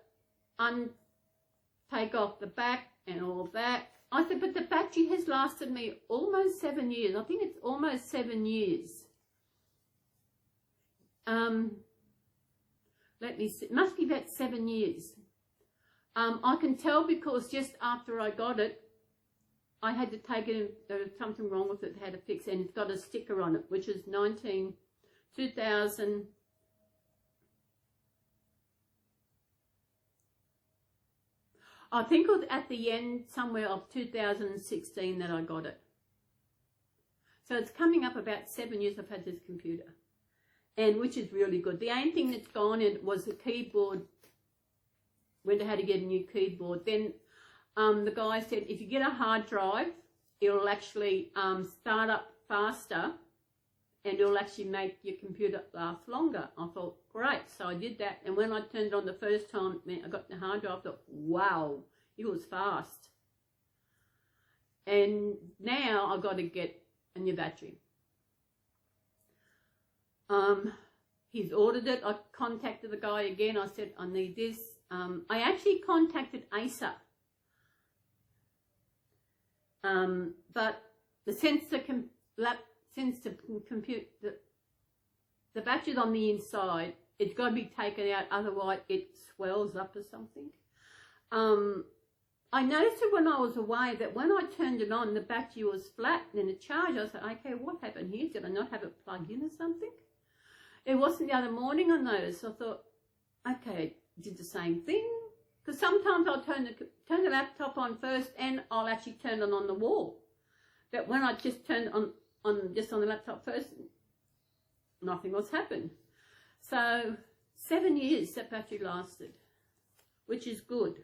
take off the back and all that. I said, but the battery has lasted me almost 7 years. I think it's almost 7 years. Let me see. It must be about 7 years. I can tell because just after I got it, I had to take it in, there was something wrong with it, had to fix it, and it's got a sticker on it, which is 2000. I think it was at the end somewhere of 2016 that I got it. So it's coming up about 7 years I've had this computer, and which is really good. The only thing that's gone in was the keyboard, when I had to get a new keyboard. Then the guy said, if you get a hard drive, it'll actually start up faster, and it'll actually make your computer last longer. I thought, great. So I did that. And when I turned it on the first time, I got the hard drive, I thought, wow, it was fast. And now I've got to get a new battery. He's ordered it. I contacted the guy again. I said, I need this. I actually contacted Acer. But since the battery's on the inside, it's got to be taken out, otherwise it swells up or something. I noticed it when I was away that when I turned it on, the battery was flat and in a charge. I said, okay, what happened here? Did I not have it plugged in or something? It wasn't the other morning I noticed. I thought, okay, did the same thing. Because sometimes I'll turn the laptop on first and I'll actually turn it on the wall. But when I just turned on the laptop first, nothing else happened. So 7 years that battery lasted, which is good.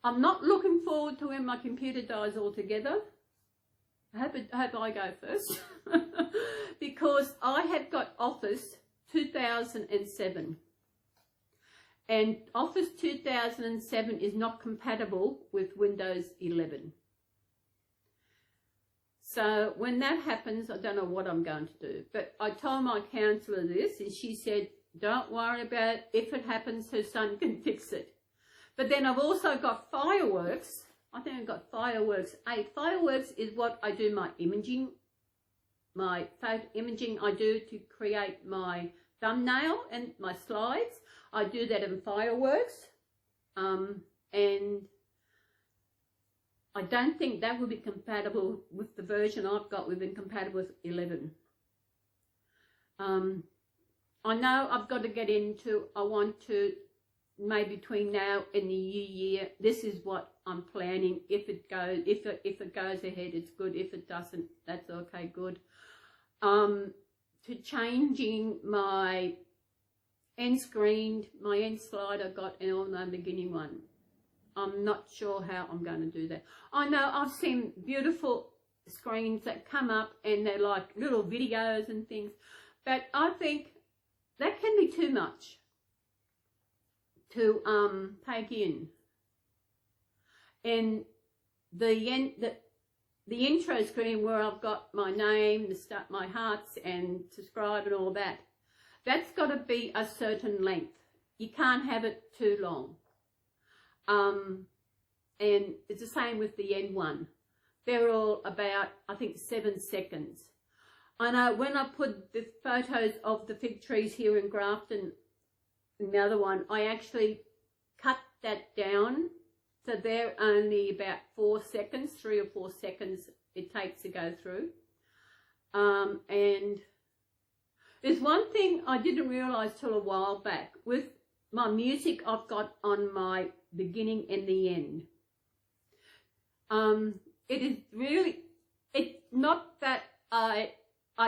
I'm not looking forward to when my computer dies altogether. I hope I go first. Because I have got Office 2007. And Office 2007 is not compatible with Windows 11. So when that happens, I don't know what I'm going to do. But I told my counsellor this, and she said, don't worry about it. If it happens, her son can fix it. But then I've also got Fireworks. I think I've got Fireworks 8. Fireworks is what I do my imaging, my photo imaging I do to create my thumbnail and my slides. I do that in Fireworks. And I don't think that will be compatible with the version I've got. We've been compatible with 11. I know I've got to get into, I want to, maybe between now and the new year, this is what I'm planning. If it goes, if it goes ahead, it's good. If it doesn't, that's okay, good. To changing my end screen, my end slide I got, and on the beginning one. I'm not sure how I'm going to do that. I know I've seen beautiful screens that come up and they're like little videos and things, but I think that can be too much to take in. And the intro screen where I've got my name, my hearts and subscribe and all that, that's got to be a certain length. You can't have it too long. And it's the same with the end one. They're all about, I think, 7 seconds. I know when I put the photos of the fig trees here in Grafton, the other one, I actually cut that down. So they're only about 4 seconds, 3 or 4 seconds it takes to go through. And there's one thing I didn't realise till a while back. With my music I've got on my beginning and the end. It is really, it's not that I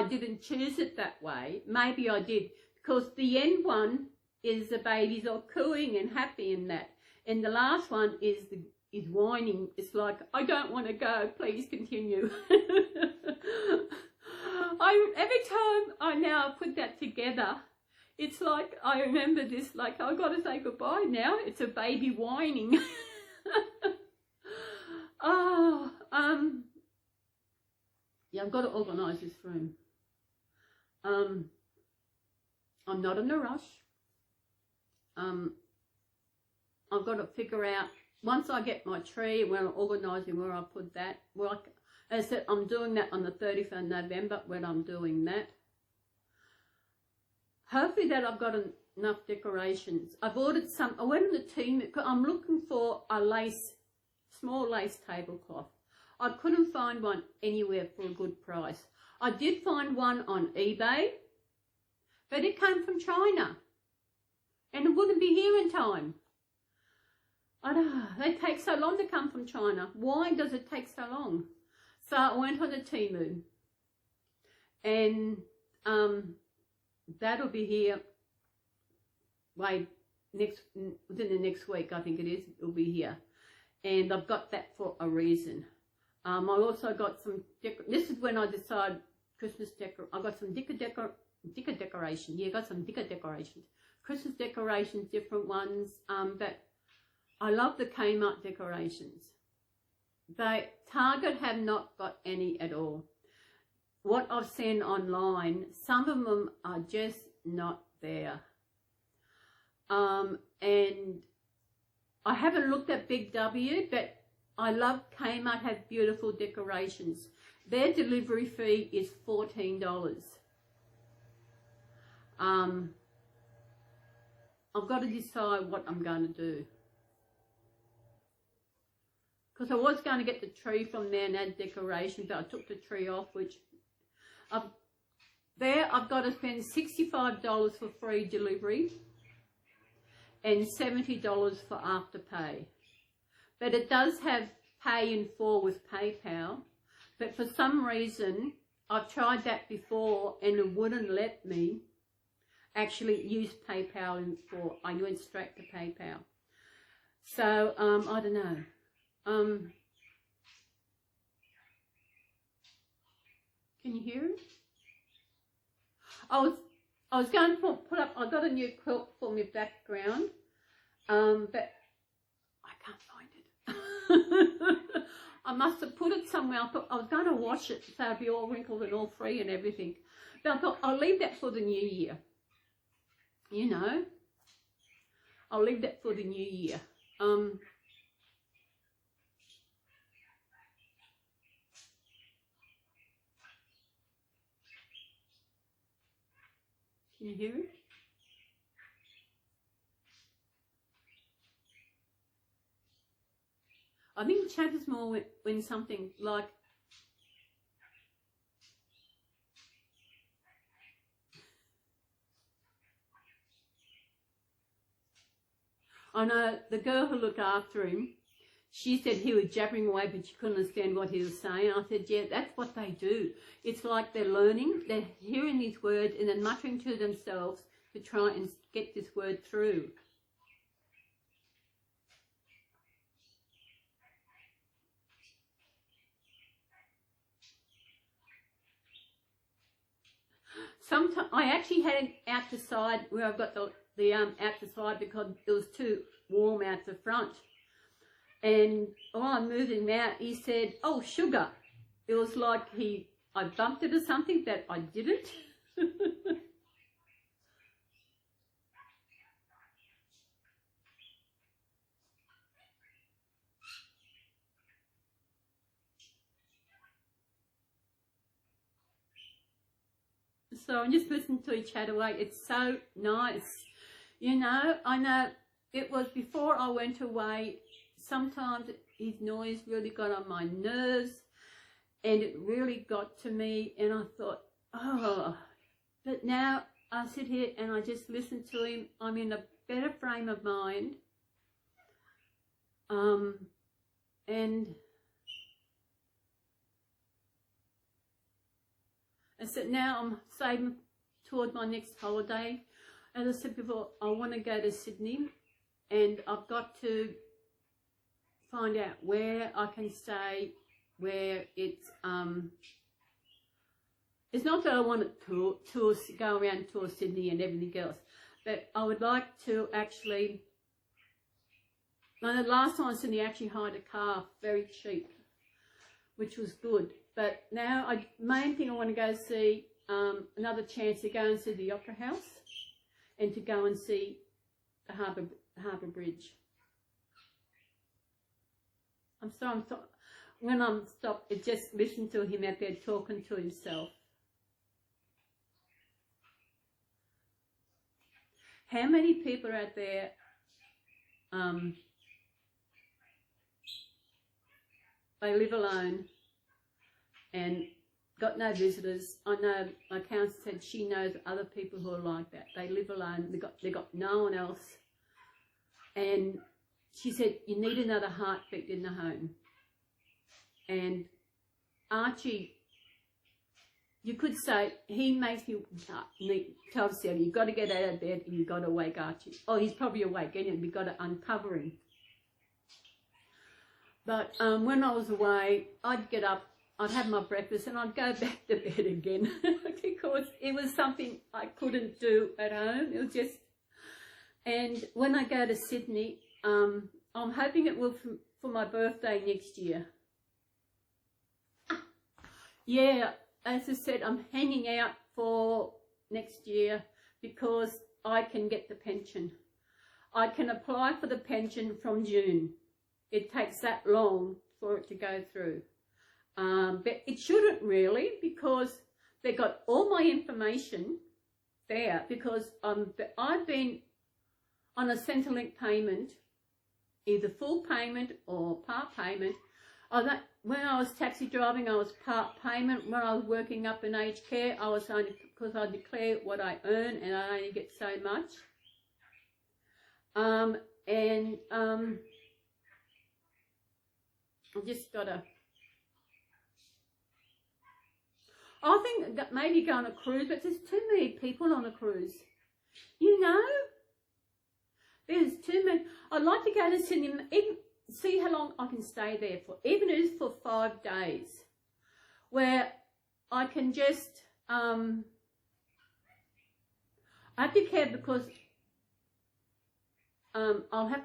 didn't choose it that way. Maybe I did, because the end one is the babies are cooing and happy and that. And the last one is whining. It's like, I don't want to go, please continue. Every time I now put that together, it's like, I remember this, like, I've got to say goodbye now. It's a baby whining. Oh, yeah, I've got to organise this room. I'm not in a rush. I've got to figure out, once I get my tree, when I'm organising where I put that, well, as I said, I'm doing that on the 30th of November when I'm doing that. Hopefully that I've got enough decorations. I've ordered some. I went on the team. I'm looking for a small lace tablecloth. I couldn't find one anywhere for a good price. I did find one on eBay, but it came from China and it wouldn't be here in time. I know, they take so long to come from China. Why does it take so long? So I went on the Temu, and that'll be here within the next week, I think it is. It'll be here, and I've got that for a reason. I also got some. This is when I decided Christmas decor. I got some dicker decoration. Yeah, I got some dicker decorations. Christmas decorations, different ones. But I love the Kmart decorations. Target have not got any at all. What I've seen online, some of them are just not there. And I haven't looked at Big W, but I love Kmart have beautiful decorations. Their delivery fee is $14. I've got to decide what I'm going to do. Because I was going to get the tree from there and add decoration, but I took the tree off, which I've got to spend $65 for free delivery and $70 for afterpay. But it does have pay in full with PayPal. But for some reason, I've tried that before and it wouldn't let me actually use PayPal in full. I went straight to PayPal. So, I don't know. Can you hear it? I was going to put up, I got a new quilt for my background, but I can't find it. I must have put it somewhere. I thought I was going to wash it so it'd be all wrinkled and all free and everything. But I thought I'll leave that for the new year. You know, I'll leave that for the new year. Can you hear it? I think it chatters more when something like I know the girl who looked after him, she said he was jabbering away but she couldn't understand what he was saying. I said, yeah, that's what they do. It's like they're learning, they're hearing these words and then muttering to themselves to try and get this word through. Sometimes I actually had it out the side where I've got the out the side because it was too warm out the front. And while I moved him out, he said, oh, sugar. It was like I bumped it or something that I didn't. So I'm just listening to each chat away. It's so nice. You know, I know it was before I went away. Sometimes his noise really got on my nerves and it really got to me and I thought, oh, but now I sit here and I just listen to him. I'm in a better frame of mind. And I said, now I'm saving toward my next holiday. As I said before, I want to go to Sydney and I've got to find out where I can stay, where it's not that I want to go around tour Sydney and everything else, but I would like to actually, the last time I was in Sydney, I actually hired a car very cheap, which was good. But now, main thing I want to go see, another chance to go and see the Opera House and to go and see the Harbour Bridge. I'm sorry, when I'm stopped, it just listen to him out there talking to himself. How many people out there they live alone and got no visitors? I know my counsellor said she knows other people who are like that. They live alone, they got no one else. And she said, you need another heartbeat in the home. And Archie, you could say, he makes you tell Sally, you've got to get out of bed and you've got to wake Archie. Oh, he's probably awake anyway, we've got to uncover him. But when I was away, I'd get up, I'd have my breakfast and I'd go back to bed again because it was something I couldn't do at home. It was just, and when I go to Sydney, I'm hoping it will for my birthday next year. Yeah, as I said, I'm hanging out for next year because I can get the pension. I can apply for the pension from June. It takes that long for it to go through. But it shouldn't really, because they got all my information there, because I've been on a Centrelink payment, either full payment or part payment. When I was taxi driving, I was part payment. When I was working up in aged care, I was only, because I declare what I earn and I only get so much. I just gotta, I think that maybe go on a cruise, but there's too many people on a cruise. You know, there's too many. I'd like to go to Sydney, even see how long I can stay there for, even if it's for 5 days, where I can just, I have to care because I'll have,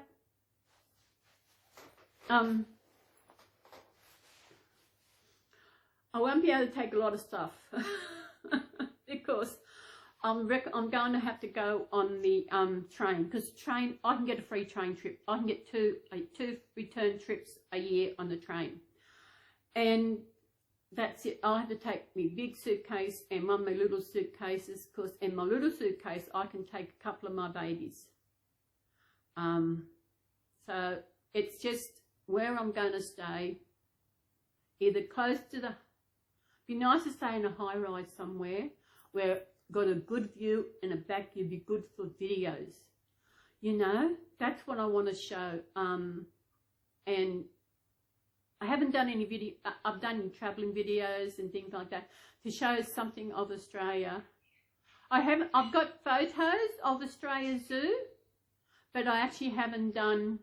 I won't be able to take a lot of stuff because I'm going to have to go on the train, because train, I can get a free train trip. I can get two return trips a year on the train, and that's it. I have to take my big suitcase and one of my little suitcases, because in my little suitcase I can take a couple of my babies. So it's just where I'm going to stay, either close to the, be nice to stay in a high rise somewhere where got a good view and a back view, be good for videos. You know, that's what I want to show. And I haven't done any video, I've done traveling videos and things like that to show something of Australia. I've got photos of Australia Zoo, but I actually haven't done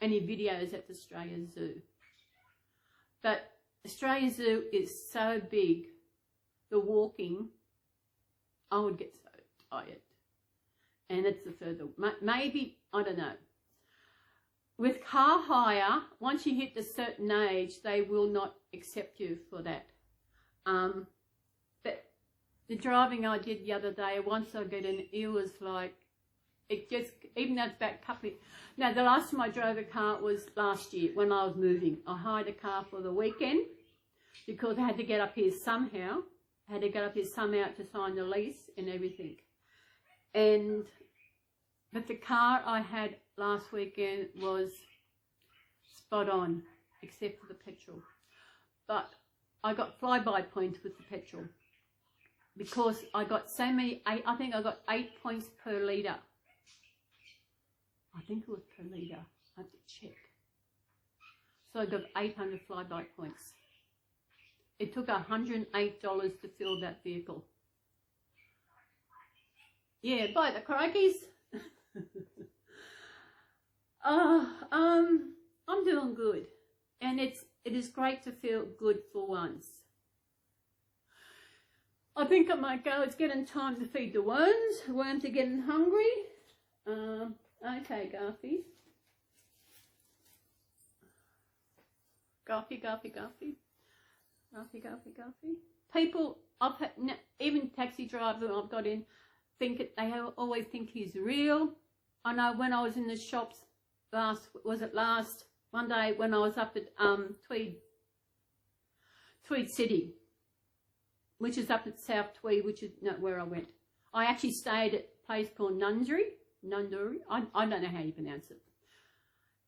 any videos at the Australia Zoo. But Australia Zoo is so big, the walking, I would get so tired. And it's the further, maybe, I don't know. With car hire, once you hit a certain age, they will not accept you for that. But the driving I did the other day, once I get in, it was like, it just, even though it's back a couple of, no, the last time I drove a car was last year when I was moving. I hired a car for the weekend because I had to get up here somehow. I had to get up here somehow to sign the lease and everything. But the car I had last weekend was spot on, except for the petrol. But I got flyby points with the petrol because I got so many, I think I got 8 points per litre. I think it was per litre. I have to check. So I got 800 flyby points. It took $108 to fill that vehicle. Yeah, by the crikeys. I'm doing good, and it is great to feel good for once. I think I might go. It's getting time to feed the worms. The worms are getting hungry. Okay, Garfy. Garfy. People, I've had, even taxi drivers I've got in, they always think he's real. I know when I was in the shops one day when I was up at Tweed City, which is up at South Tweed, which is not where I went. I actually stayed at a place called Nunduri. I don't know how you pronounce it.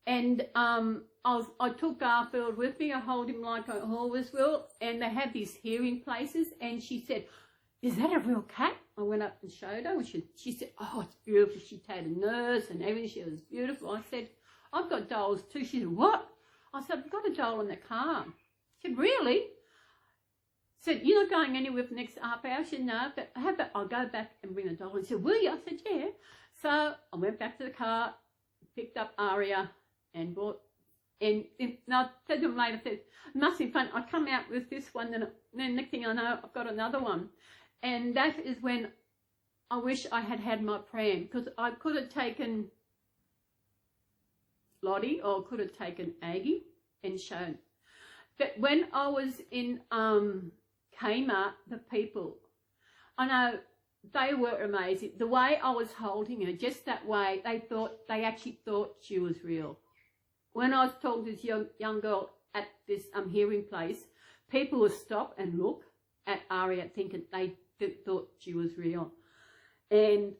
And I took Garfield with me. I hold him like I always will. And they have these hearing places. And she said, "Is that a real cat?" I went up and showed her. And she said, "Oh, it's beautiful." She had a nurse and everything. She was beautiful. I said, "I've got dolls too." She said, "What?" I said, "I've got a doll in the car." She said, "Really?" I said, "You're not going anywhere for the next half hour?" She said, "No, but how about I'll go back and bring a doll?" And she said, "Will you?" I said, "Yeah." So I went back to the car, picked up Aria, and bought, and I said to him later, I said, "It must be fun. I come out with this one, and then next thing I know, I've got another one." And that is when I wish I had had my pram, because I could have taken Lottie or could have taken Aggie and shown. But when I was in Kmart, the people, I know they were amazing. The way I was holding her, just that way, they actually thought she was real. When I was talking to this young girl at this hearing place, people would stop and look at Aria thinking they thought she was real. And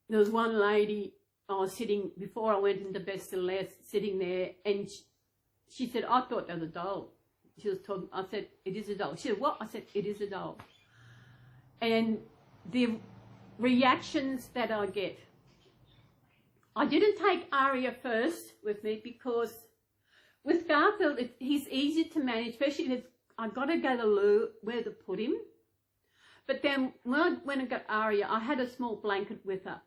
there was one lady, I was sitting, before I went into Best and Last, sitting there, and she said, "I thought that was a doll." She was talking, I said, "It is a doll." She said, "What?" I said, "It is a doll." And the reactions that I get, I didn't take Aria first with me because with Garfield, he's easy to manage, especially if I've got to go to the loo where to put him. But then when I got Aria, I had a small blanket with her.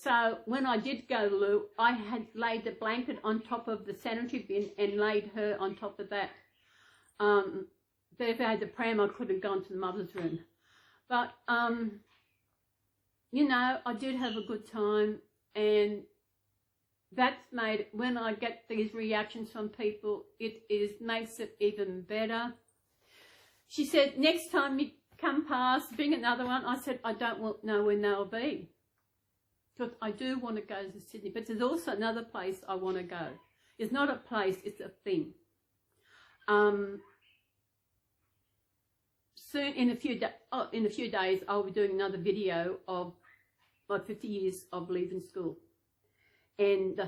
So when I did go to the loo, I had laid the blanket on top of the sanitary bin and laid her on top of that. But if I had the pram, I could have gone to the mother's room. But, you know, I did have a good time, and that's made it, when I get these reactions from people, makes it even better. She said, "Next time you come past, bring another one." I said, "I don't know when they'll be, because I do want to go to Sydney, but there's also another place I want to go. It's not a place, it's a thing." Soon, in a few days, I'll be doing another video of my 50 years of leaving school. And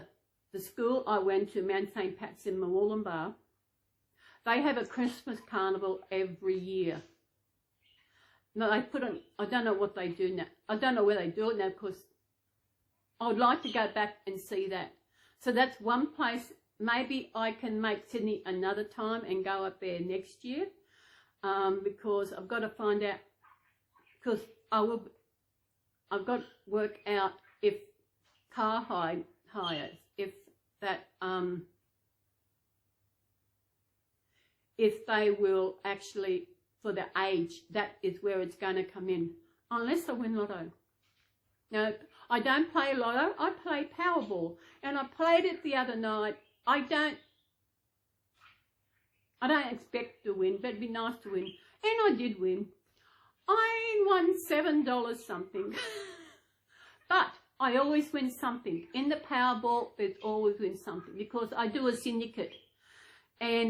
the school I went to, Mount St. Pat's in Murwillumbah, they have a Christmas carnival every year. No, they put on, I don't know what they do now. I don't know where they do it now, because I would like to go back and see that. So that's one place. Maybe I can make Sydney another time and go up there next year. Because I've got to find out, because I've got to work out if car hires, if they will actually, for the age, that is where it's going to come in, unless I win lotto. No, I don't play lotto, I play Powerball, and I played it the other night. I don't expect to win, but it'd be nice to win. And I did win. I won $7 something. But I always win something. In the Powerball, there's always win something, because I do a syndicate. And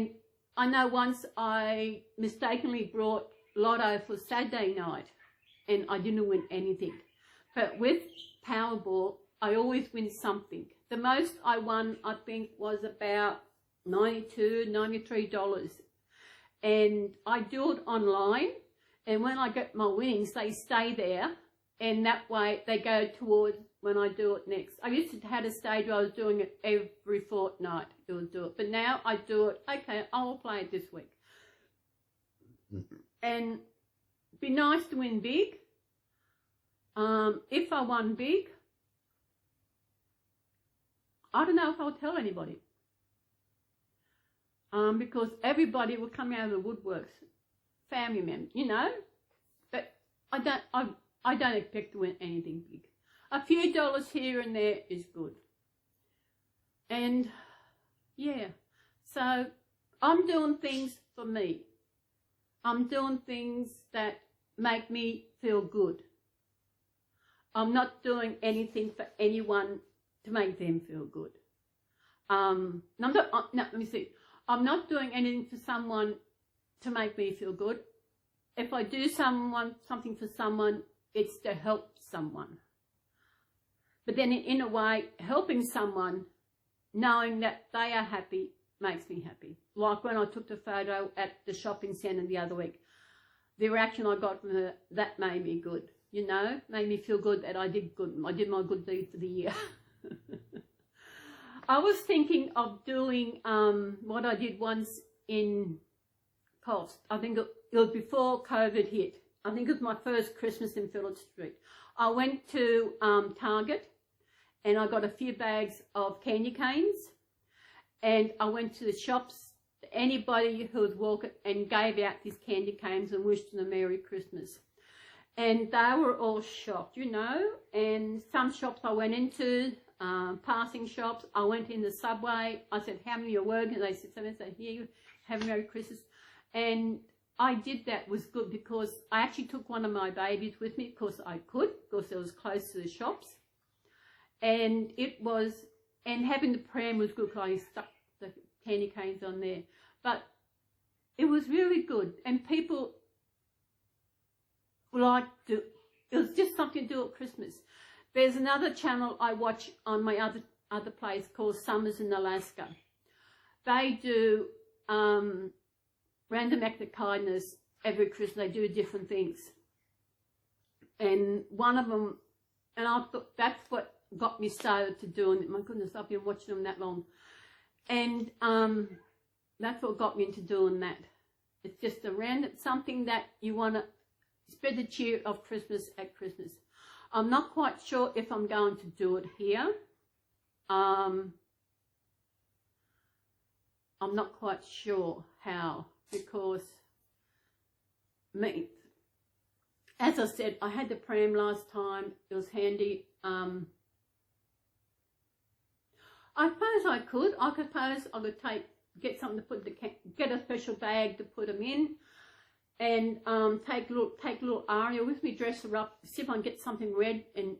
I know once I mistakenly brought lotto for Saturday night, and I didn't win anything. But with Powerball, I always win something. The most I won, I think, was about $92, $93, and I do it online, and when I get my winnings, they stay there, and that way they go towards when I do it next. I used to have a stage where I was doing it every fortnight, do it, but now I do it, okay, I will play it this week. And it'd be nice to win big. If I won big, I don't know if I'll tell anybody. Because everybody will come out of the woodworks, family members, you know. But I don't expect to win anything big. A few dollars here and there is good. And yeah, so I'm doing things for me. I'm doing things that make me feel good. I'm not doing anything for anyone to make them feel good. Let me see. I'm not doing anything for someone to make me feel good. If I do something for someone, it's to help someone. But then in a way, helping someone, knowing that they are happy, makes me happy. Like when I took the photo at the shopping centre the other week, the reaction I got from her, that made me good, you know, made me feel good that I did good. I did my good deed for the year. I was thinking of doing what I did once in Coast. I think it was before COVID hit. I think it was my first Christmas in Phillip Street. I went to Target and I got a few bags of candy canes, and I went to the shops, anybody who was walking, and gave out these candy canes and wished them a Merry Christmas. And they were all shocked, you know, and some shops I went into, passing shops, I went in the subway, I said, how many are working? They said, somebody said, here, you have a Merry Christmas. And I did that, was good, because I actually took one of my babies with me, because I could, because it was close to the shops. And it was, and having the pram was good, because I stuck the candy canes on there. But it was really good, and people like to, it was just something to do at Christmas. There's another channel I watch on my other place called Summers in Alaska. They do random act of kindness every Christmas. They do different things. And one of them, and I thought that's what got me started to doing it. My goodness, I've been watching them that long. And that's what got me into doing that. It's just a random, something that you want to spread the cheer of Christmas at Christmas. I'm not quite sure if I'm going to do it here. I'm not quite sure how, because me, as I said, I had the pram last time. It was handy. I suppose I could. I suppose I could get something to put get a special bag to put them in, and take a little Aria with me, dress her up, see if I can get something red and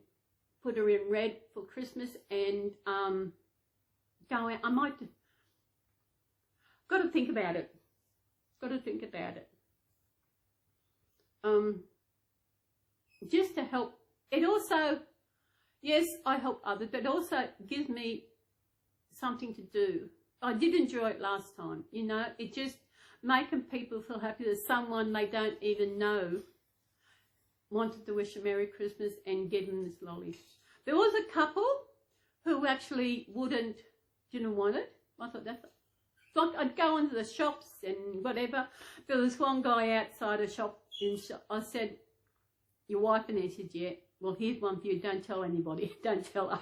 put her in red for Christmas, and go out. I might. Got to think about it. Got to think about it. Just to help. It also, yes, I help others, but it also gives me something to do. I did enjoy it last time, you know. It just making people feel happy that someone they don't even know wanted to wish a Merry Christmas and give them this lolly. There was a couple who actually didn't want it. I thought that's like, I'd go into the shops and whatever. There was one guy outside a shop. I said, your wife? And he said, yeah. Well, here's one for you. Don't tell anybody. Don't tell her.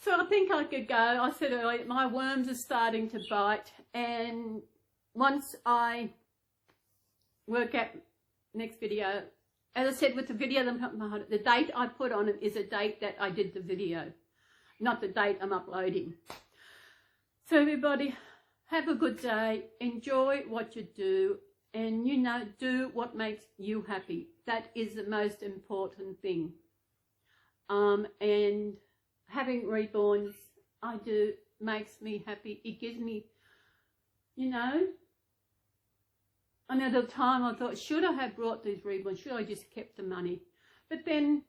So I think I could go. I said, oh, my worms are starting to bite, and once I work out next video, as I said with the video, the date I put on it is a date that I did the video, not the date I'm uploading. So everybody, have a good day, enjoy what you do, and you know, do what makes you happy. That is the most important thing. And having reborns, makes me happy. It gives me, you know, another time I thought, should I have brought these reborns? Should I just kept the money? But then,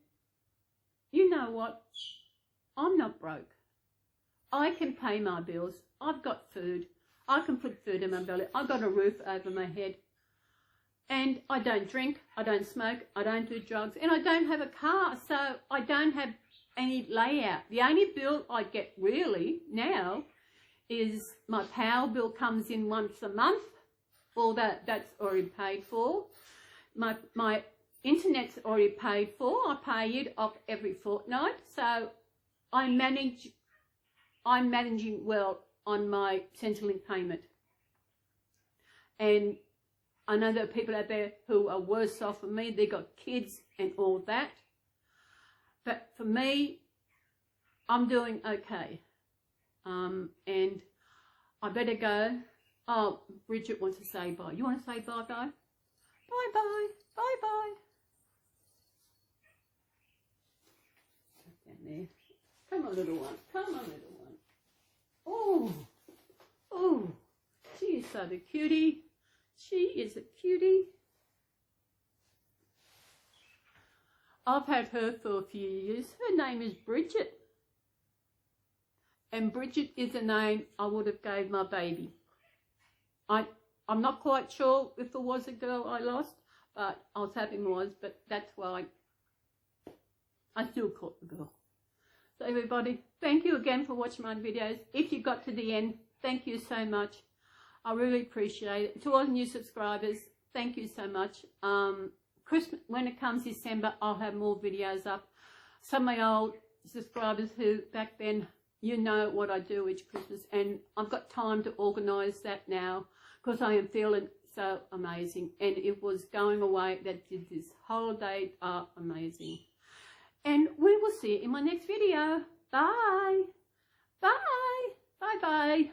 you know what? I'm not broke. I can pay my bills. I've got food. I can put food in my belly. I've got a roof over my head. And I don't drink. I don't smoke. I don't do drugs. And I don't have a car. So I don't have any layout. The only bill I get really now is my power bill comes in once a month. Well, that's already paid for. My internet's already paid for. I pay it off every fortnight. So I'm managing well on my Centrelink payment. And I know there are people out there who are worse off than me. They got kids and all that. But for me, I'm doing okay. And I better go. Oh, Bridget wants to say bye. You want to say bye-bye? Bye-bye. Bye-bye. Down there. Come on, little one. Come on, little one. Oh. Oh. She is so the cutie. She is a cutie. I've had her for a few years. Her name is Bridget. And Bridget is a name I would have gave my baby. I'm not quite sure if it was a girl I lost, but I was hoping it was, but that's why I still call it a girl. So everybody, thank you again for watching my videos. If you got to the end, thank you so much. I really appreciate it. To all new subscribers, thank you so much. Christmas, when it comes December, I'll have more videos up. Some of my old subscribers who back then, you know what I do each Christmas, and I've got time to organise that now because I am feeling so amazing. And it was going away that did this holiday are amazing. And we will see you in my next video. Bye. Bye. Bye-bye.